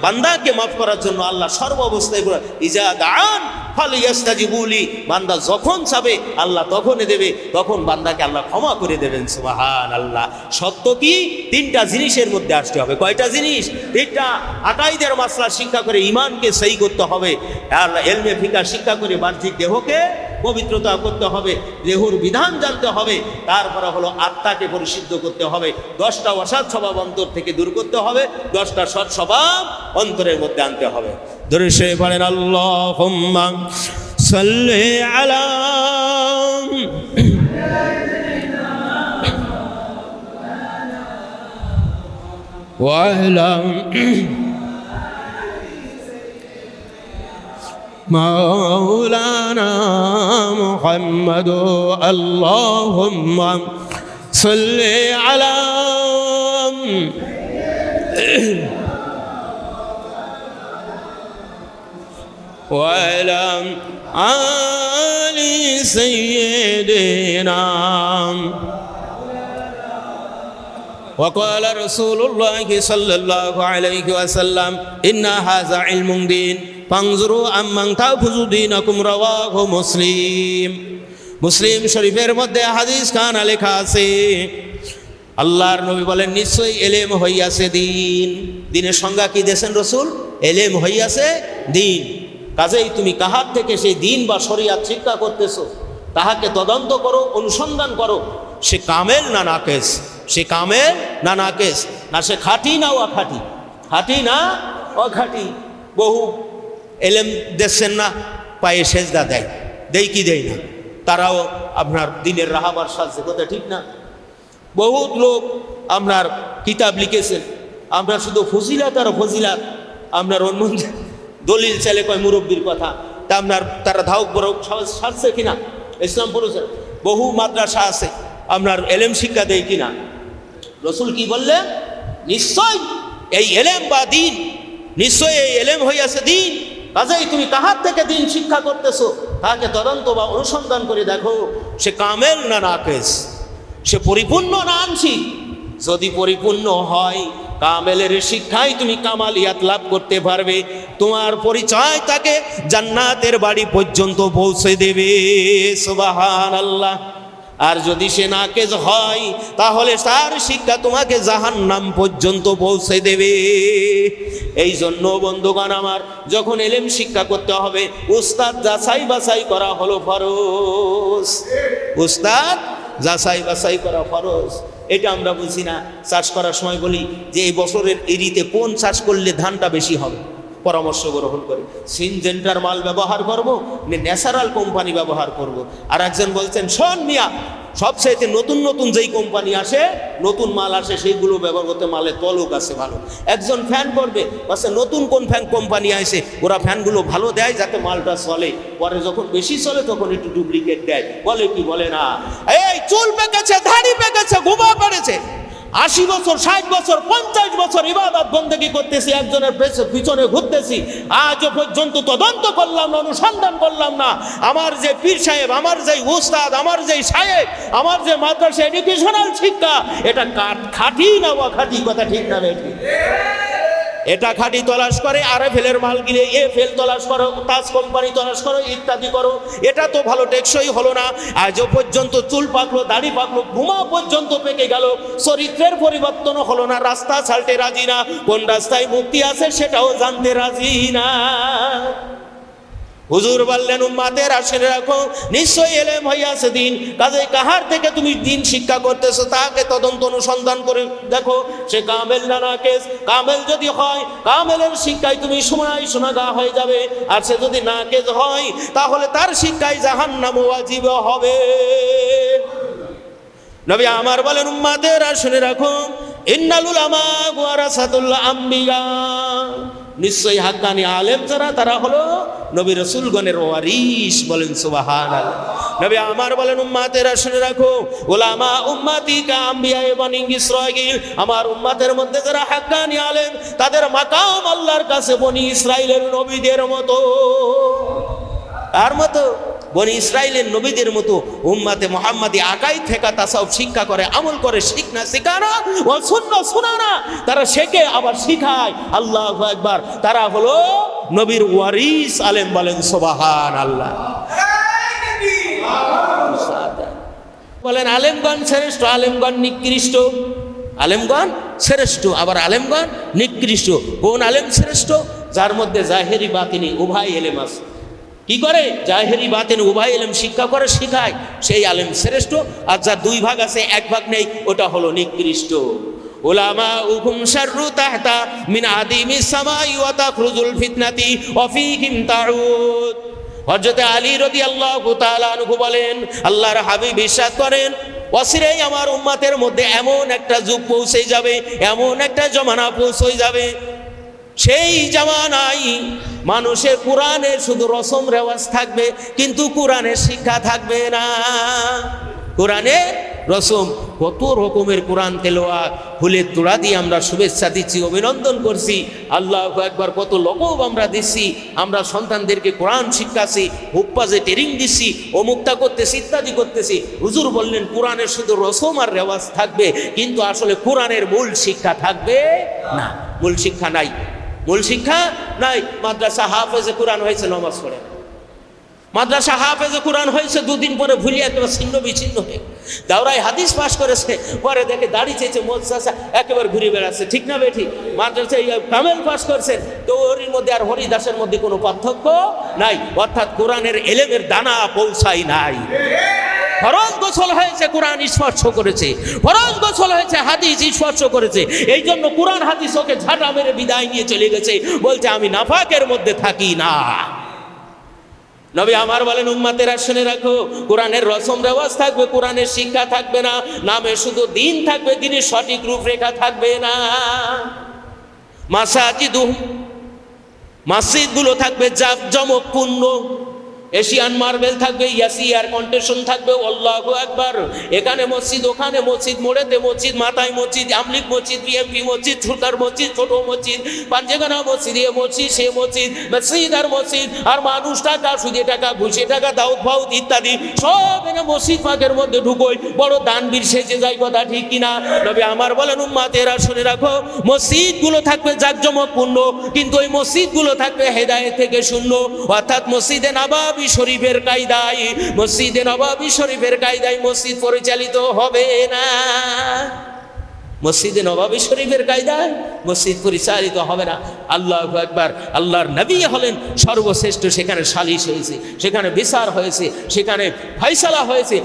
বান্দাকে মাফ করার জন্য আল্লাহ সর্বাবস্থায় ইজা দান ফালিয়াস্তাজিবুলি, বান্দা যখন চাবে আল্লাহ তখনই দেবে, তখন বান্দাকে আল্লাহ ক্ষমা করে দেবেন। সুবহানাল্লাহ। সত্য কি? 3টা জিনিসের মধ্যে আসতে হবে। কয়টা জিনিস? 3টা। আকাইদের মাসলা শিক্ষা করে ঈমানকে সহি করতে হবে, আর ইলমে ফিকহ শিক্ষা করে বাহ্যিক দেহকে পবিত্রতা করতে হবে, দেহর বিধান জানতে হবে, তারপরে হলো আত্মাকে পরিশুদ্ধ করতে হবে, 10টা অসৎ স্বভাব অন্তর থেকে দূর করতে হবে, 10টা সৎ স্বভাব অন্তরের মধ্যে আনতে হবে। ধরে সে বলেন আল্লাহুম্মা সাল্লি আলা ওয়া আলা مولانا محمد اللهم صل على وعلى آل سيدنا. وقال رسول الله صلى الله عليه وسلم إن هذا علم دين ফানজুরু আম্মান তাখুযু দীনাকুম রাওয়াহু মুসলিম। মুসলিম শরীফের মধ্যে হাদিস খানা লেখা আছে, আল্লাহর নবী বলেন, নিশ্চয়ই এলেম হইয়াছে দিন। দিনের সংজ্ঞা কি দিয়েছেন রাসূল? এলেম হইয়াছে দিন। কাজেই তুমি কাহার থেকে সেই দিন বা শরীয়ত শিক্ষা করতেছো, তাহাকে তদন্ত করো, অনুসন্ধান করো, সে কামেল না নাকেস, সে কামেল না নাকেস, না সে খাঁটি না অখাঁটি, খাঁটি না অখাঁটি। বহু এলেম দেখছেন না, পায়ে সেজদা দেয়, দেয় কি দেয় না, তারাও আপনার দিনের রাহাবার সাজছে, কথা ঠিক না? বহুত লোক আপনার কিতাব লিখেছেন, আমরা শুধু ফজিলাত আর ফজিলাত, আপনার অন্য দলিল চালে কয় মুরব্বীর কথা, তা আপনার তারা ধাউক বড় সাজছে কিনা? ইসলাম পড়েছেন, বহু মাদ্রাসা আছে, আপনার এলেম শিক্ষা দেয় কিনা? রসুল কি বললেন? নিশ্চয় এই এলেম বা দিন, নিশ্চয় এই এলেম হইয়াছে দিন। কাজেই তুমি কাহার থেকে দিন শিক্ষা করতেছো, তাকে তদন্ত বা অনুসন্ধান করে দেখো, সে কামেল না নাকেস, সে পরিপূর্ণ না আংশিক। যদি পরিপূর্ণ হয়, কামেলের শিক্ষায় তুমি কামালিয়াত লাভ করতে পারবে, তোমার পরিচয় তাকে জান্নাতের বাড়ি পর্যন্ত পৌঁছে দেবে। সুবহানাল্লাহ। আর যদি সে নাকেজ হয় তাহলে তার শিক্ষা তোমাকে জাহান্নাম পর্যন্ত পৌঁছে দেবে। এই জন্য বন্ধুগণ আমার, যখন এলেম শিক্ষা করতে হবে উস্তাদ যাচাই বাছাই করা হলো ফরজ। উস্তাদ যাচাই বাছাই করা ফরজ। এটা আমরা বুঝি না। চাষ করার সময় বলি যে এই বছরের এরিতে কোন চাষ করলে ধানটা বেশি হবে, পরামর্শ গ্রহণ করি। সিনজেন্টার মাল ব্যবহার করব না ন্যাচারাল কোম্পানি ব্যবহার করব। আর একজন বলছেন শোন মিয়া, সবচাইতে নতুন নতুন যেই কোম্পানি আসে, নতুন মাল আসে, সেইগুলো ব্যবহার করতে, মালের তলক আছে ভালো। একজন ফ্যান করবে, বলছে নতুন কোন ফ্যান কোম্পানি আসে, ওরা ফ্যানগুলো ভালো দেয় যাতে মালটা চলে, পরে যখন বেশি চলে তখন একটু ডুপ্লিকেট দেয়। বলে কি বলে না, এই চুল পেকেছে, দাড়ি পেকেছে, ঘুমা পড়েছে, 80 বছর, 60 বছর, 50 বছর ইবাদত বন্দেগী করতেছি, একজনের পিছনে ঘুরতেছি, আজও পর্যন্ত তদন্ত করলাম না, অনুসন্ধান করলাম না। আমার যে পীর সাহেব, আমার যে উস্তাদ, আমার যে সাহেব, আমার যে মাদ্রাসা এডুকেশনাল শিক্ষা, এটা খাঁটি না খাঁটি? কথা ঠিক না বেঠিক? এটা খাঁটি তলাশ করে, আরএফএলের মাল গিলে এফএল তলাশ করো, তাজ কোম্পানি তলাশ করো, ইত্যাদি করো। এটা তো ভালো টেকসই হলো না। আজও পর্যন্ত চুল পাকলো, দাড়ি পাকলো, ঘুমা পর্যন্ত পেকে গেল, চরিত্রের পরিবর্তনও হলো না, রাস্তা ছাড়তে রাজি না, কোন রাস্তায় মুক্তি আছে সেটাও জানতে রাজি না। হুজুর বললেন উম্মাতের শুনে রাখো, নিশ্চয়ই এলেম হইয়াছে দিন। কাজে কাহার থেকে তুমি দিন শিক্ষা করতেছো তাকে তদন্ত অনুসন্ধান করে দেখো সে কামেল না নাকেস। কামেল যদি হয়, কামেলের শিক্ষায় তুমি সোনাগা হয়ে যাবে। আর সে যদি নাকেস হয় তাহলে তার শিক্ষায় জাহান্নাম ওয়াজিব হবে। নবী আমার বলেন উম্মাতের শুনে রাখো, ইন্নাল উলামা ওয়ারাসাতুল আম্বিয়া, নিশ্চয়ই হাক্কানি আলেম যারা, তারা হলো নবী রাসূলগণের ওয়ারিস। বলেন সুবহানাল্লাহ। নবী আমার বলেন উম্মাতেরা শুনে রাখো, উলামা উম্মতি কা আম্বিয়া বনি ইসরাঈল, আমার উম্মতের মধ্যে যারা হাক্কানি আলেম তাদের মাকাম আল্লাহর কাছে বনি ইসরাইলের নবীদের মতো। আর মতো বনি ইসরাইলের নবীদের মতো উম্মতে মুহাম্মাদি আগাই থেকে তাসাউফ শিক্ষা করে, আমল করে, শিখ না শিখানা ও সুন্নাহ শোনানা, তারা শেখে আবার শিখায়। আল্লাহু আকবার। তারা হলো নবীর ওয়ারিস আলেম। বলেন সুবহানাল্লাহ। বলেন আলেমগণ শ্রেষ্ঠ, আলেমগণ নিকৃষ্ট। আলেমগণ শ্রেষ্ঠ, আবার আলেমগণ নিকৃষ্ট। কোন আলেম শ্রেষ্ঠ? যার মধ্যে জাহেরি বাতিনি উভয় এলেম আছে। কি করে? জাহেরি বাতিনি উভয় এলেম শিক্ষা করে, শিখায়, সেই আলেম শ্রেষ্ঠ। আর যার দুই ভাগ আছে, এক ভাগ নেই, ওটা হলো নিকৃষ্ট। উলামা উকুম শাররু তাহতা মিন আদিমিস সামাই ওয়া তাখরুজুল ফিতনাতি ওয়া ফীহিম তাউদ। হযরত আলী রাদিয়াল্লাহু তাআলা আনহু বলেন, আল্লাহর হাবিব ইরশাদ করেন, অচিরেই আমার উম্মতের মধ্যে এমন একটা যুগ পৌঁছে যাবে, এমন একটা জমানা পৌঁছে যাবে, সেই জামানায় মানুষের কোরআনের শুধু রসম রেওয়াজ থাকবে, কিন্তু কোরআনের শিক্ষা থাকবে না। কোরআনে রসম, কত রকমের কোরআন তেলাওয়াত, ফুলের তোড়া দিয়ে আমরা শুভেচ্ছা দিচ্ছি, অভিনন্দন করছি, আল্লাহু আকবার, কত লকব আমরা দিচ্ছি, আমরা সন্তানদেরকে কোরআন শিক্ষাছি, হুপ্পাজে ট্রেনিং দিচ্ছি, অমুক্তা করতেছি, ইত্যাদি করতেছি। হুজুর বললেন কোরআনের শুধু রসম আর রেওয়াজ থাকবে, কিন্তু আসলে কোরআনের মূল শিক্ষা থাকবে না। মূল শিক্ষা নাই, মূল শিক্ষা নাই। মাদ্রাসা হাফেজে কোরআন হয়েছে, নামাজ পড়ে। মাদ্রাসা হাফেজে কোরআন হয়েছে, দুদিন পরে ভুলিয়ে একেবারে ছিন্ন বিচ্ছিন্ন হয়ে দাওরাই হাদিস পাশ করেছে, পরে দেখে দাড়ি চেয়েছে, মোজা একেবারে ঘুরে বেড়াচ্ছে। ঠিক না বেঠি? মাদ্রাসায় কামেল পাশ করছেন, তো ওর মধ্যে আর হরিদাসের মধ্যে কোনো পার্থক্য নাই। অর্থাৎ কোরআনের এলেমের দানা পৌঁছাই নাই। ফরজ গোসল হয়েছে, কোরআন স্পর্শ করেছে, ফরজ গোসল হয়েছে, হাদিস স্পর্শ করেছে। এই জন্য কোরআন হাদিস ওকে ঝাঁটা মেরে বিদায় নিয়ে চলে গেছে, বলছে আমি নাফাকের মধ্যে থাকি না। নবী আমার বলেন উম্মতেরা শুনে রাখো, কোরআনের রসম রেওয়াজ থাকবে, কোরআনের শিক্ষা থাকবে না, নামে শুধু দিন থাকবে, দিনের সঠিক রূপরেখা থাকবে না। মসজিদগুলো থাকবে জাঁকজমকপূর্ণ, এশিয়ান মার্বেল থাকবে, ইয়াসি এয়ার কন্ডিশন থাকবে, আল্লাহু আকবার। এখানে মসজিদ, ওখানে মসজিদ, মোড়েতে মসজিদ, মাথায় মসজিদ, আমলিক মসজিদ, বিএমপি মসজিদ, ছোটার মসজিদ, ছোট মসজিদ, পাঞ্জেখানা মসজিদ, এ মসজিদ, সে মসজিদ, মসজিদ আর মসজিদ। আর মানুষ টাকা, সুদে টাকা, ঘুষে টাকা, দাউদ ফাউদ ইত্যাদি সব এনে মসজিদ পাকের মধ্যে ঢুকোই, বড় দানবীর সেজে যায়। কথা ঠিক কিনা? নবী আমার বলেন উম্মতেরা শুনে রাখো, মসজিদগুলো থাকবে জাঁকজমকপূর্ণ, কিন্তু ওই মসজিদগুলো থাকবে হেদায়েত থেকে শূন্য। অর্থাৎ মসজিদে নববী নববী শরীফের কায়দায়, মসজিদে নববী শরীফের কায়দায় মসজিদ পরিচালিত হবে না। মসজিদে নববী শরীফের কায়দায় মসজিদ পরিচালিত হবে না। আল্লাহু আকবার। আল্লাহর নবী হলেন সর্বশ্রেষ্ঠ। সেখানে সালিশ হয়েছে, সেখানে বিচার হয়েছে, সেখানে ফয়সালা হয়েছে,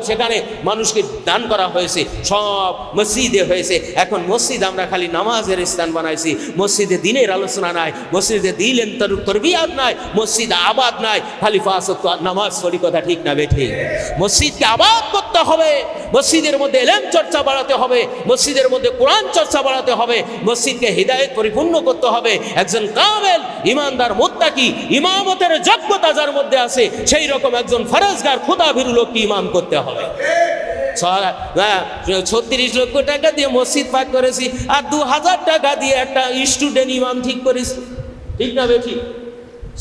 সেখানে মানুষকে দান করা হয়েছে, সব মসজিদে হয়েছে। এখন মসজিদ আমরা খালি নামাজের স্থান বানাইছি। মসজিদে দিনের আলোচনা নাই, মসজিদে দিলেন তরবিয়াত নাই, মসজিদ আবাদ নাই, খালি 5 ওয়াক্ত নামাজ পড়ি। কথা ঠিক না বেঠিক? মসজিদকে আবাদ করতে হবে, মসজিদের মধ্যে ইলম চর্চা বাড়াতে হবে, মসজিদের মধ্যে কোরআন চর্চা বাড়াতে হবে, মসজিদকে হিদায়াত পরিপূর্ণ করতে হবে। একজন কামেল ইমানদার মুত্তাকি ইমামতের যোগ্যতা যার মধ্যে আছে, সেই রকম একজন ফরজগার খোদাভীরু লোককে ইমাম করতে হবে। 36 লক্ষ টাকা দিয়ে মসজিদ পাক করেছি, আর 2000 টাকা দিয়ে একটা স্টুডেন্ট ইমাম ঠিক করেছি। ঠিক না বেঠিক?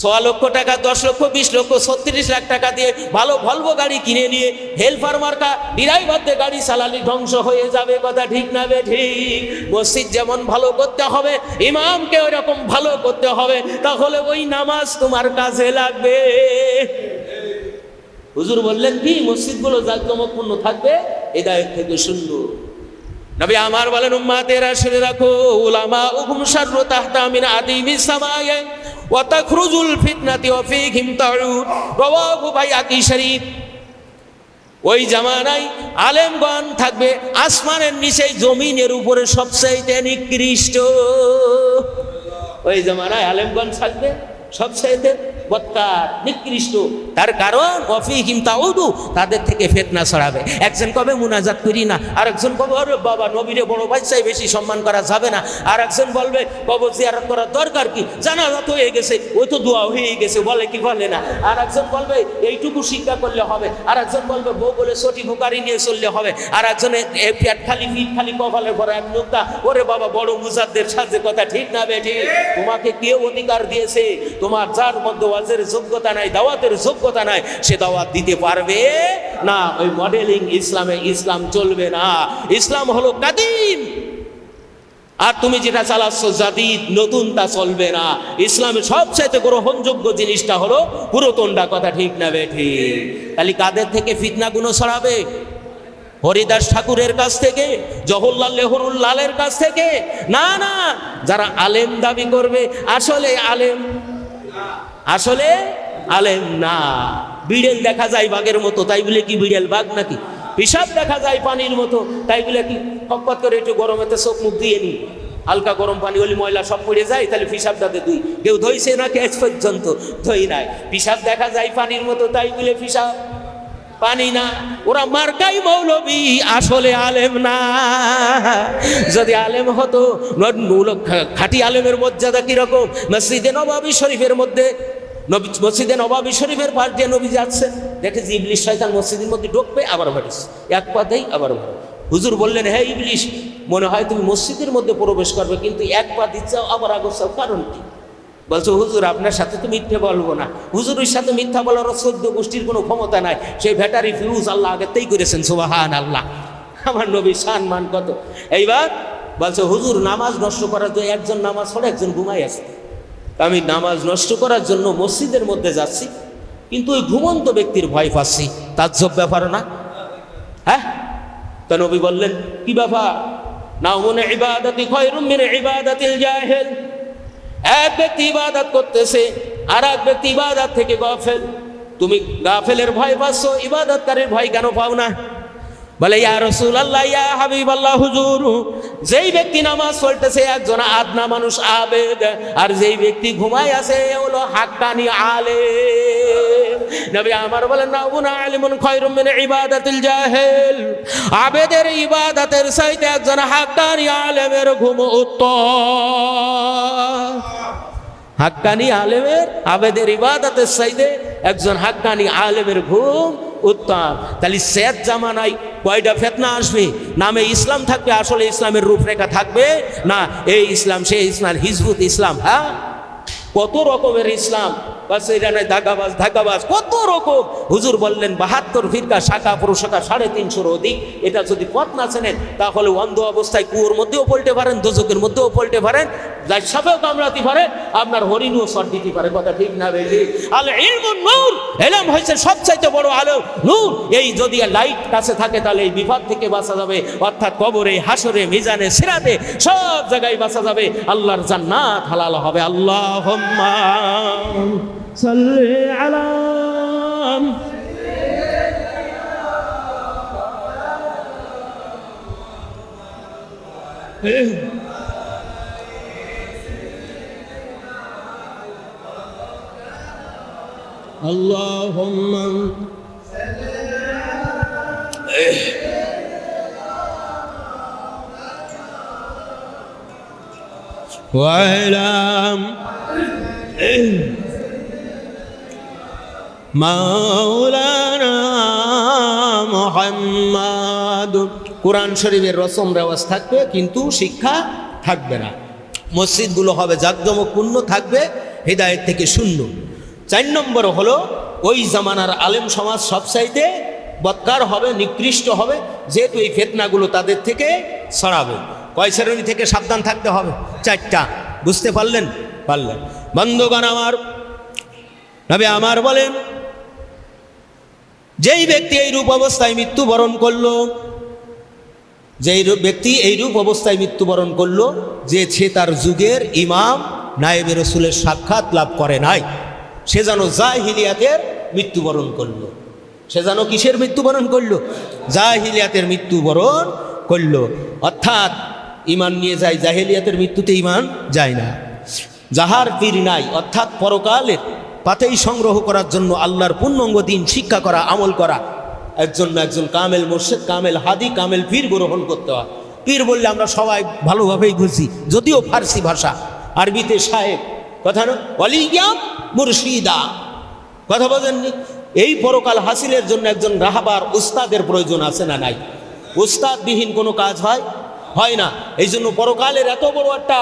1.5 লক্ষ টাকা, 10 লক্ষ, 20 লক্ষ, 36 লাখ টাকা দিয়ে ভালো ভলভো গাড়ি কিনে নিয়ে হেলপার মার্কা ড্রাইভারদের গাড়ি চালালে ধ্বংস হয়ে যাবে। কথা ঠিক না বেঠিক? মসজিদ যেমন ভালো করতে হবে, ইমামকে ওই রকম ভালো করতে হবে, তাহলে ওই নামাজ তোমার কাজে লাগবে। হুজুর বললেন কি, মসজিদগুলো জাঁকজমকপূর্ণ থাকবে, হিদায়াত থেকে সুন্দর। নবী আমার বলেন, উম্মাতেরা শুনে রাখো, উলামা উহুম শাররু তাহতা মিন আদিমিস সামায়ে ওয়া তাখরুজুল ফিতনাতি ওয়া ফীহিম তাউদ। রাওয়াহু বাইহাকী শরীফ। ওই জামানায় আলেমগণ থাকবে আসমানের নিচে, জমিনের উপরে সবচাইতে নিকৃষ্ট। ওই জামানায় আলেমগণ থাকবে সবচাইতে বদকার, নিকৃষ্ট। তার কারণ ওয়াফীহিম তাউদু, তাদের থেকে ফিতনা ছড়াবে। একজন কবে মুনাজাত করি না, আর একজন কবে আরে বাবা নবীরে বড় ভাই চাই, বেশি সম্মান করা যাবে না। আর একজন বলবে কবর জিয়ারত করার দরকার কি, জানাজা তো হয়ে গেছে, ওই তো দোয়া হয়ে গেছে, বলে কি বলে না। আর একজন বলবে এইটুকু শিক্ষা করলে হবে, আর একজন বলবে বউ বলে সটি ভুকারি নিয়ে চললে হবে, আর একজনে পেট খালি পিঠ খালি কপালে ভরা এক নোক্তা, ওরে বাবা বড় মুজাদ্দের সাথে। কথা ঠিক না বেঠিক? তোমাকে কেউ অধিকার দিয়েছে, তোমার যার মধ্যে ওয়াজের যোগ্যতা নাই, দাওয়াতের যোগ্যতা নাই, সে দাওয়াত দিতে পারবে না। ওই মডেলিং ইসলামে ইসলাম চলবে না। ইসলাম হলো কাদিম, আর তুমি যেটা চালাচ্ছ জাদিদ, নতুন, তা চলবে না। ইসলামের সবচাইতে গ্রহণযোগ্য জিনিসটা হলো পুরাতনটা। কথা ঠিক না বেঠিক? তাহলে কাদের থেকে ফিতনাগুলো ছড়াবে? হরিদাস ঠাকুরের কাছ থেকে, জওহরলাল নেহরুর কাছ থেকে না, না। যারা আলেম দাবি করবে, আসলে আলেম, আসলে আলেম না। বিড়েল দেখা যায় বাঘের মতো, তাই বলে কি বিড়েল বাঘ নাকি? পিসাব দেখা যায় পানির মতো, তাই বলে কি ফকফত করে একটু গরমেতে চোখ মুখ দিয়ে নি, হালকা গরম পানি হলে ময়লা সব পড়ে যায়, তাহলে পিসাব দাঁতে দুই। কেউ ধইছে নাকি আজ পর্যন্ত? ধই নাই। পিসাব দেখা যায় পানির মতো, তাই বলে পিসাব পানি না। ওরা মার্কাই মৌলবী, আসলে আলেম না। যদি আলেম হতো, খাঁটি আলেমের মর্যাদা কিরকম? মসজিদে নববী শরীফের মধ্যে, মসজিদে নববী শরীফের পাশ দিয়ে নবী যাচ্ছে, দেখেছি ইবলিশ শয়তান মসজিদের মধ্যে ঢুকবে, আবার বাড়িছে, এক পা দেই আবার বাড়ি। হুজুর বললেন, হে ইবলিশ, মনে হয় তুমি মসজিদের মধ্যে প্রবেশ করবে, কিন্তু এক পা দিচ্ছাও আবার আগোচ্ছাও, কারণ কি? বলছো, হুজুর আপনার সাথে তো মিথ্যে বলবো না। হুজুরের সাথে মিথ্যা বলার 14 গোষ্ঠীর কোনো ক্ষমতা নাই। সেই ব্যাটারি ফিউজ আল্লাহ আগেতেই করেছেন। সুবহান আল্লাহ। আমার নবী সম্মান কত। এইবার বলছো, হুজুর নামাজ নষ্ট করার জন্য, একজন নামাজ পড়ে একজন ঘুমাই আছে, আমি নামাজ নষ্ট করার জন্য মসজিদের মধ্যে যাচ্ছি, কিন্তু ওই ঘুমন্ত ব্যক্তির ভয় পাচ্ছি। তাজ্জব ব্যাপার না? হ্যাঁ। তো নবী বললেন, কি ব্যাপার? নাউমুন ইবাদাতি খায়রুম মিন ইবাদাতিল জাহিল। এক ব্যক্তি ইবাদত করতেছে, আর এক ব্যক্তি ইবাদত থেকে গাফেল। তুমি গাফেলের ভয় পাচ্ছ, ইবাদতকারীর ভয় কেন পাও না? বলে, ইয়া রাসূলুল্লাহ, ইয়া হাবিবাল্লাহ, হুজুর, যেই ব্যক্তি নামাজ পড়তেছে একজন আদনা মানুষ আবেদ, আর যেই ব্যক্তি ঘুমায় আছে হলো হাক্কানি আলেম। নবী আমার বলেন, নাউনা আলিমুন খায়রুম মিন ইবাদাতিল জাহিল। আবেদের ইবাদতের চাইতে একজন হাক্কানি আলেমের ঘুম উত্তম। হাক্কানি আলেমের, আবেদের ইবাদতের চাইতে একজন হাক্কানি আলেমের ঘুম উত্তম। তাহলে শেষ জামানায় কয়টা ফিতনা আসবে? নামে ইসলাম থাকবে, আসলে ইসলামের রূপরেখা থাকবে না। এই ইসলাম, সেই ইসলাম, হিজবুত ইসলাম। হ্যাঁ, কত রকমের ইসলাম। বাস এটা নয় ধাগাবাজ ধাগাবাজ কত রকম। হুজুর বললেন 72 ফিরকা শাখা প্রশাখা 350-র অধিক। এটা যদি পথ না চেনেন তাহলে অন্ধ অবস্থায় কুয়োর মধ্যেও পল্টে পারেন, দোজকের মধ্যেও পল্টে পারেন, যাই সাপেও কামড়াতে পারে, আপনার হরিণও শট দিতে পারে। কথা ঠিক না বেশি? আল ইলমুন নূর, ইলম হয়েছে সবচাইতে বড় আলো নূর। এই যদি লাইট কাছে থাকে তাহলে এই বিপদ থেকে বাঁচা যাবে, অর্থাৎ কবরে, হাসরে, মিজানে, সিরাতে সব জায়গায় বাঁচা যাবে। আল্লাহর জান্নাত হালাল হবে। আল্লাহুম্মা সাল্লি আলা আল্লাহুম্মা ওয়ালাম মাওলানা মুহাম্মাদ। কোরআন শরীফের রসম রেওয়াজ থাকবে কিন্তু শিক্ষা থাকবে না। মসজিদগুলো হবে জাঁকজমকপূর্ণ, থাকবে হিদায়েত থেকে শূন্য। 4 নম্বর হলো ওই জামানার আলেম সমাজ সবচাইতে বদকার হবে, নিকৃষ্ট হবে, যেহেতু এই ফিতনাগুলো তাদের থেকে ছড়াবে। কয় শ্রেণী থেকে সাবধান থাকতে হবে? 4টা। বুঝতে পারলেন? পারলেন। বন্ধুগণ আমার, নবী আমার বলেন, যেই ব্যক্তি এই রূপ অবস্থায় মৃত্যুবরণ করলো, যেই ব্যক্তি এই রূপ অবস্থায় মৃত্যুবরণ করলো, যে সে তার যুগের ইমাম নায়েবে রসুলের সাক্ষাৎ লাভ করে নাই, সে যেন জাহিলিয়াতের মৃত্যুবরণ করলো। সে যেন কিসের মৃত্যুবরণ করলো? জাহিলিয়াতের মৃত্যুবরণ করলো। অর্থাৎ ইমান নিয়ে যায়, জাহিলিয়াতের মৃত্যুতে ইমান যায় না। যাহার পীর নাই, অর্থাৎ পরকালের পাতেই সংগ্রহ করার জন্য আল্লাহর পূর্ণাঙ্গ দিন শিক্ষা করা, আমল করা, এর জন্য একজন কামেল মুর্শিদ, কামেল হাদি, কামেল পীর গ্রহণ করতে হয়। পীর বললে আমরা সবাই ভালোভাবেই বুঝি, যদিও ফার্সি ভাষা, আরবিতে সাহেব, কথা না, ওয়ালিয়াম মুর্শিদা, কথা বলেননি? এই পরকাল হাসিলের জন্য একজন রাহাবার উস্তাদের প্রয়োজন আছে না নাই? উস্তাদবিহীন কোনো কাজ হয় না। এই জন্য পরকালের এত বড় একটা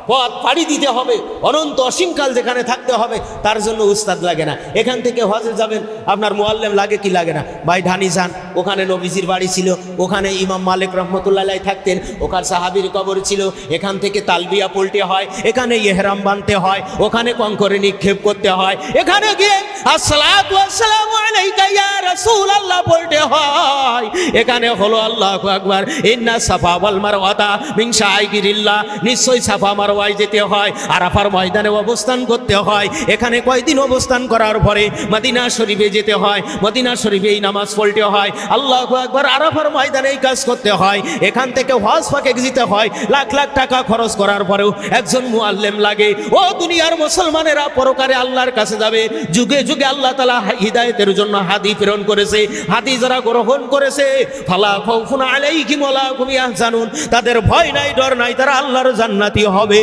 পথ পাড়ি দিতে হবে, অনন্ত অসীমকাল যেখানে থাকতে হবে, তার জন্য উস্তাদ লাগে না। এখান থেকে হজে যাবেন, আপনার মুআল্লিম লাগে কি লাগে না? ভাই ঢানি যান, ওখানে নবীজির বাড়ি ছিল, ওখানে ইমাম মালিক রহমতুল্লাহ আলাইহি থাকতেন, ওখানে সাহাবীর কবর ছিল, এখান থেকে তালবিয়া পলতে হয়, এখানে ইহরাম বানতে হয়, ওখানে কঙ্করে নিক্ষেপ করতে হয়, এখানে গিয়ে আসসালাতু ওয়াসসালামু আলাইকা ইয়া রাসূলুল্লাহ বলতে হয়। এখানে হলো আল্লাহু আকবার, ইন্না সাফা ওয়াল মারওয়াতা মিন শাআইরিল্লাহ, নিশ্চয়ই সাফা মারওয়ায় যেতে হয়, আরাফার ময়দানে অবস্থান করতে হয়। এখানে কয়দিন অবস্থান করার পরে মদিনা শরীফে যেতে হয়, মদিনা শরীফে এই নামাজ পড়তে হয়, আল্লাহু আকবার, আরাফার ময়দানে এই কাজ করতে হয়। এখান থেকে হজ পাকে যেতে হয়, লাখ লাখ টাকা খরচ করার পরেও একজন মুআল্লিম লাগে। ও দুনিয়ার মুসলমানেরা, পরকালে আল্লাহর কাছে যাবে, যুগে যুগে আল্লাহ তাআলা হিদায়াতের জন্য হাদি প্রেরণ করেছে। হাদি যারা গ্রহণ করেছে, ফালা খাউফুন আলাইহিম ওয়ালা হুম ইয়াহজানুন, তাদের ভয় নাই, ডর নাই, তারা আল্লাহর জান্নাতি হবে।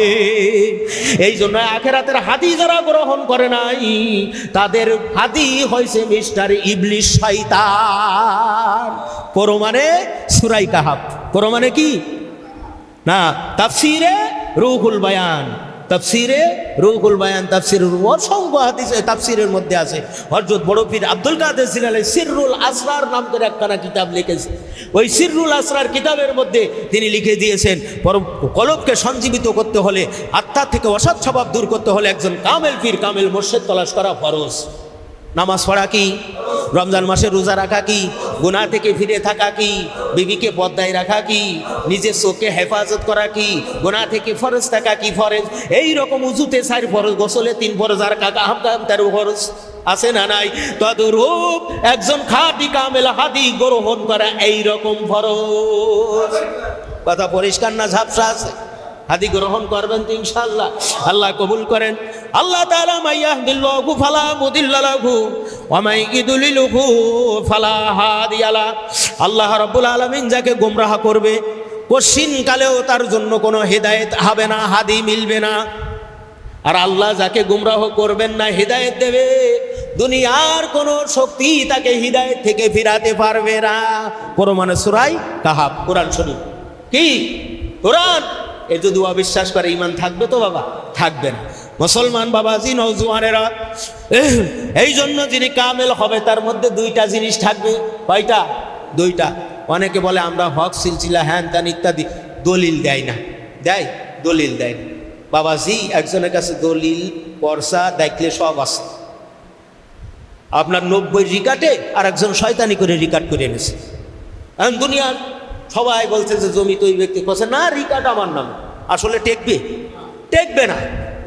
এই জন্য আখিরাতের হাদি যারা গ্রহণ করে নাই, তাদের হাদি হয়েছে মিস্টার ইবলিস, শয়তান। পর মানে সূরা কাহাফ, পর মানে কি না, তাফসিরে রুহুল বায়ান, তাফসিরে রুহুল বায়ান, তাফসিরের অসংখ্য হাদিস তাফসিরের মধ্যে আছে। হযরত বড় পীর আব্দুল কাদের জিলানী সিররুল আসরার নাম করে একখানা কিতাব লিখেছে। ওই সিররুল আসরার কিতাবের মধ্যে তিনি লিখে দিয়েছেন, কলবকে সঞ্জীবিত করতে হলে, আত্মা থেকে অসৎ স্বভাব দূর করতে হলে একজন কামেল পীর, কামেল মুর্শিদ তলাশ করা ফরজ। নামাজ পড়া কি, রমজান মাসে রোজা রাখা কি, গুনাহ থেকে ফিরে থাকা কি, বিবিকে পর্দায় রাখা কি, নিজের চোখকে হেফাজত করা কি, গুনাহ থেকে ফরজ থাকা কি ফরজ। এই রকম উজুতে 4 ফরজ, গোসলে 3 ফরজ, আর কাকা হামকাম 13 ফরজ আছে না নাই? তদরূপ একজন খাঁটি কামেল হাদি গ্রহণ করা এই রকম ফরজ। কথা পরিষ্কার না ঝাপসা আছে? হাদি গ্রহণ করবেন তো ইনশাআল্লাহ, আল্লাহ কবুল করেন। আল্লাহ তাআলা মাইয়াহদিল্লাহু ফালা মুদিল্লা লাহু ওয়া মাই ইউদ্লিলহু ফালা হাদিয়া লা। আল্লাহ রাব্বুল আলামিন যাকে গোমরাহ করবে, কশিন কালেও তার জন্য কোনো হেদায়েত হবে না, হাদি মিলবে না। আর আল্লাহ যাকে গোমরাহ করবেন না, হেদায়েত দেবে, দুনিয়ার কোনো শক্তি তাকে হিদায়েত থেকে ফিরাতে পারবে না। পরমানে সূরা কাহাফ, কোরআন শরীফ কি কোরআন। এ যদি অবিশ্বাস করে ইমান থাকবে তো বাবা? থাকবে না। মুসলমান বাবাজি নওজোয়ানেরা, এই জন্য যিনি কামেল হবে তার মধ্যে দুইটা জিনিস থাকবে। কয়টা? দুইটা। অনেকে বলে আমরা হক সিলসিলা হ্যান ত্যান ইত্যাদি, দলিল দেয় না। দেয়? দলিল দেয় না বাবাজি। একজনের কাছে দলিল পর্সা দেখলে সব আছে। আপনার 90 রিকাটে আর একজন শয়তানি করে রিকাট করে এনেছে। এখন দুনিয়ার সবাই বলছে যে জমি তো ওই ব্যক্তি করছে না, রিকাট আমার নামে। আসলে টেকবে? টেকবে না।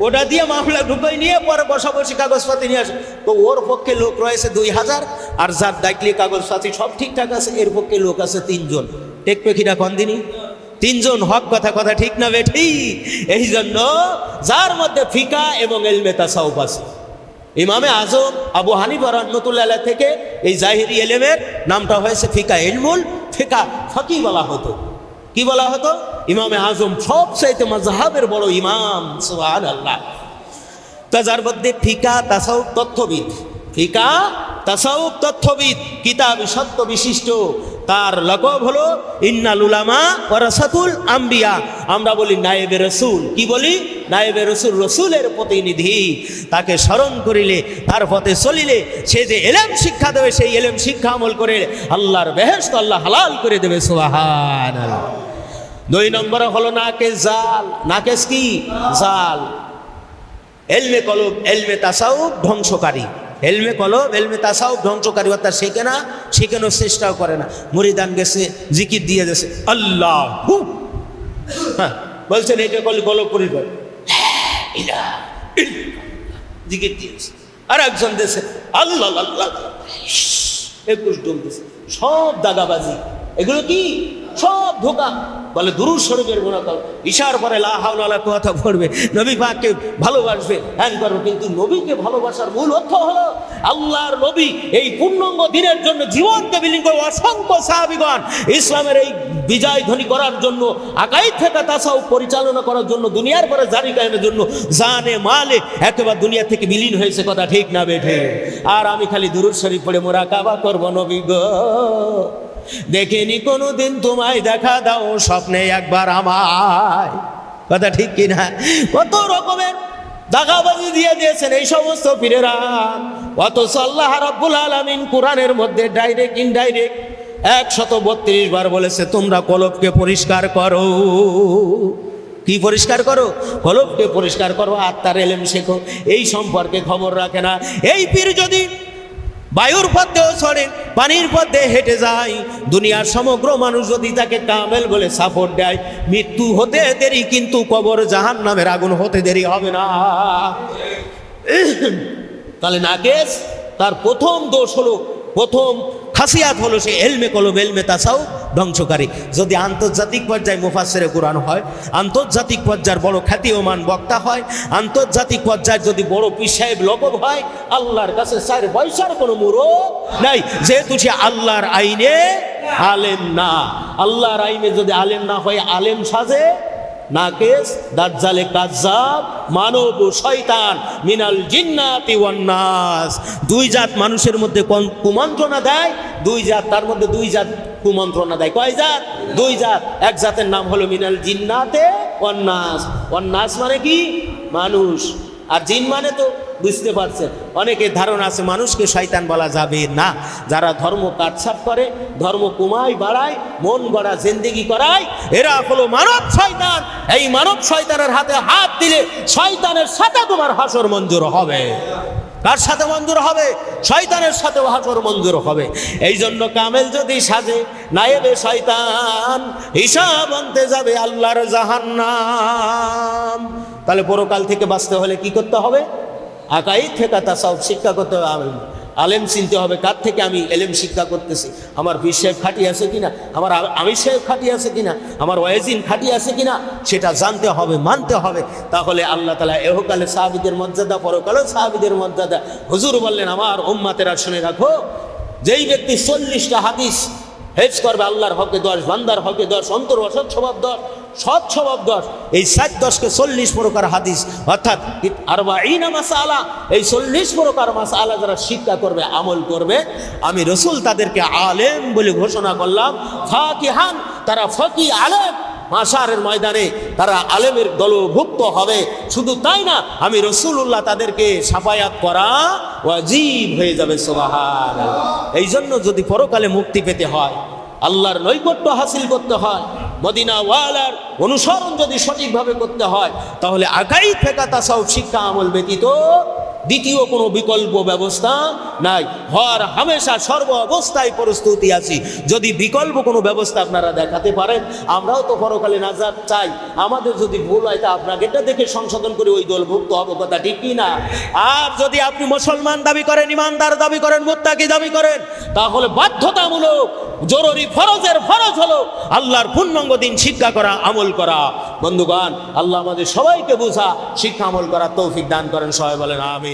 ওটা দিয়ে মামলা ঢুকাই নিয়ে পরে বসাবসি কাগজপাতি নিয়ে আসে। তো ওর পক্ষে লোক রয়েছে 2000, আর যার দেখলে কাগজপাতি সব ঠিকঠাক আছে এর পক্ষে লোক আছে 3 জন। টেকবে কিনা কোন দিনই? 3 জন। হক কথা, কথা ঠিক না বেঠি? এই জন্য যার মধ্যে ফিকা এবং ইলমে তাসাউফ আছে। ইমামে আজম আবু হানিফা রাহমাতুল্লাহ আলাইহি থেকে এই জাহিরি ইলমের নামটা হয়েছে ফিকা। ইলমুল ফিকা ফকি বলা হতো। কি বলা হতো? ইমামে আজম সবচাইতে মাযহাবের বড় ইমাম। সুবহানাল্লাহ। তা যার মধ্যে ফিকা তাসাউফ তথ্যবিদ, ফিকা তাসাউফ তথ্যবিদ, কিতাব সত্য বিশিষ্ট, তার লকব হলো ইন্নাল উলামা ওয়ারাসাতুল আম্বিয়া। আমরা বলি নায়েবে রসুল। কি বলি? নায়েবে রসুল, রসুলের প্রতিনিধি। তাকে স্মরণ করিলে, তার পথে চলিলে, সে যে এলেম শিক্ষা দেবে সেই এলেম শিক্ষা আমল করে আল্লাহর বেহেশত আল্লাহ হালাল করে দেবে। সুবহানাল্লাহ। 2 নম্বরে হলো নাকেস জাল। নাকেস কি? জাল। এলমে কলব, এলমে তাসাউফ ধ্বংসকারী। এলমে কলব, এলমে তাসাউফ ধ্বংসকারী, অর্থাৎ শেখে না, শেখানোর চেষ্টাও করে না। মুরিদান গেছে, জিকির দিয়ে গেছে আল্লাহ, হ্যাঁ বলছেন এটা কলব পরিবার, জিকির দিয়েছে। আর একজন দেশে আল্লাহ আল্লাহ 21 ডোল দিয়েছে। সব দাগাবাজি। এগুলো কি? সব ধোকা। বলে দুরূদ শরীফের গুণাকাল, ইশার পরে লা হাওলা ওয়ালা কুওয়াতা পড়বে, নবী পাককে ভালোবাসবে, হ্যান করবে। কিন্তু নবীকে ভালোবাসার মূল অর্থ হলো আল্লাহর নবী এই পূর্ণাঙ্গ দিনের জন্য জীবনকে বিলীন করে অসংখ্য সাহাবীগণ ইসলামের এই বিজয় ধ্বনি করার জন্য, আকাইদ থেকে তাসাউফ পরিচালনা করার জন্য, দুনিয়ার পরে জারি কায়েমের জন্য জানে মালে একেবারে দুনিয়া থেকে বিলীন হয়েছে। কথা ঠিক না বেঠে? আর আমি খালি দুরূদ শরীফ পড়ে মুরাকাবা করব, নবী গো দেখিনি কোনোদিন তোমায় দেখা দাও স্বপ্নে একবার আমায়। কথা ঠিক কিনা? কত রকমের দাগাবাজি দিয়ে দিয়েছেন এই সমস্ত পীরেরা। অথচ আল্লাহ রাব্বুল আলামিন কোরআনের মধ্যে ডাইরেক্ট ইনডাইরেক্ট 132 বার বলেছে তোমরা কলবকে পরিষ্কার করো। কি পরিষ্কার করো? কলবকে পরিষ্কার করো, আত্মার এলেম শেখো। এই সম্পর্কে খবর রাখে না। এই পীর যদি বায়ুর পথেও চড়ে, পানির পথে হেঁটে যায়, দুনিয়ার সমগ্র মানুষ যদি তাকে কামেল বলে সাপোর্ট দেয়, মৃত্যু হতে দেরি কিন্তু কবর জাহান্নামের আগুন হতে দেরি হবে না। তাহলে নাকেস, তার প্রথম দোষ হলো, প্রথম খাসিয়াত হলো সে এলমে কলব, এলমে তাসাউফ ধ্বংসকারী। যদি আন্তর্জাতিক পর্যায়ে মুফাসসিরে কুরআন হয়, আন্তর্জাতিক পর্যায়ের বড় খ্যাতিমান বক্তা হয়, আন্তর্জাতিক পর্যায়ে যদি বড় পীর সাহেব লকব হয়, আল্লাহর কাছে 4 পয়সার কোনো মূরত নাই, যেহেতু সে আল্লাহর আইনে আলেম না। আল্লাহর আইনে যদি আলেম না হয়, আলেম সাজে নাকেস, দাজ্জালে কাজ্জাব, মানব ও শয়তান, মিনাল জিন্নাতি ওয়ান নাস। 2 জাত মানুষের মধ্যে কুমন্ত্রণা দেয়, 2 জাত, তার মধ্যে 2 জাত কুমন্ত্রণা দেয়। কয় জাত? 2 জাত। এক জাতের নাম হলো মিনাল জিন্নাতে ওয়ান নাস। ওয়ান নাস মানে কি? মানুষ। আর জিন মানে তো বুঝতে পারছেন, অনেকের ধারণা আছে মানুষকে শয়তান বলা যাবে না। যারা ধর্ম কাটছাপ করে, ধর্ম কুমাই বাড়ায়, মন গড়া জিন্দেগি করায়, এরা হলো মানব শয়তান। এই মানব শয়তানের হাতে হাত দিলে শয়তানের সাথে তোমার হাসর মঞ্জুর হবে। কার সাথে মঞ্জুর হবে? শয়তানের সাথেও হাসর মঞ্জুর হবে। এই জন্য কামেল যদি সাজে, নায়েবে শয়তান, হিসাব আনতে যাবে আল্লাহর জাহান্নাম। তাহলে পরকাল থেকে বাঁচতে হলে কি করতে হবে? আকাইদ থেকে তাসাউফ শিক্ষা করতে হবে। আলেম চিনতে হবে কার থেকে আমি এলেম শিক্ষা করতেছি। আমার পীর সাহেব খাঁটি আছে কিনা, আমার আমির সাহেব খাঁটি আছে কিনা, আমার ওয়াইজিন খাঁটি আছে কিনা, সেটা জানতে হবে, মানতে হবে। তাহলে আল্লাহ তাআলা এহকালে সাহাবীদের মর্যাদা, পরকালে সাহাবীদের মর্যাদা। হুজুর বললেন আমার উম্মতেরা শুনে রাখো, যেই ব্যক্তি 40টা হাদিস হেফজ করবে, আল্লাহর হকে 10, বান্দার হকে 10, অন্তর অসৎ স্বভাব 10, সৎ স্বভাব 10, এই 10কে 40 প্রকার হাদিস, অর্থাৎ 40 মাসআলা, এই 40 প্রকার মাসআলা যারা শিক্ষা করবে, আমল করবে, আমি রাসূল তাদেরকে আলেম বলে ঘোষণা করলাম। ফাকিহান, তারা ফকি আলেম, মাশারের ময়দানে তারা আলেমের দলভুক্ত হবে। শুধু তাই না, আমি রাসূলুল্লাহ তাদেরকে সাফায়াত করা ওয়াজিব হয়ে যাবে। সুবহানাল্লাহ। এই জন্য যদি পরকালে মুক্তি পেতে হয়, আল্লাহর নৈকট্য হাসিল করতে হয়, মদিনা ওয়ালার অনুসরণ যদি সঠিকভাবে করতে হয়, তাহলে আকাইদ ফিকহ তাসাউফ শিক্ষা আমল ব্যতীত দ্বিতীয় কোনো বিকল্প ব্যবস্থা নাই। হর হামেশা সর্ব অবস্থায় প্রস্তুতি আছি। যদি বিকল্প কোনো ব্যবস্থা আপনারা দেখাতে পারেন, আমরাও তো পরকালে নাজাত চাই। আমাদের যদি ভুল হয় তা আপনাকে এটা দেখে সংশোধন করে ওই দলভুক্ত হবো, কথা ঠিক কি না? আর যদি আপনি মুসলমান দাবি করেন, ইমানদার দাবি করেন, মুত্তাকি দাবি করেন, তাহলে বাধ্যতামূলক জরুরি ফরজের ফরজ হলো আল্লাহর পূর্ণাঙ্গ দিন শিক্ষা করা, আমল করা। বন্ধুগণ, আল্লাহ আমাদের সবাইকে বুঝা শিক্ষা আমল করার তৌফিক দান করেন। সবাই বলেন আমিন।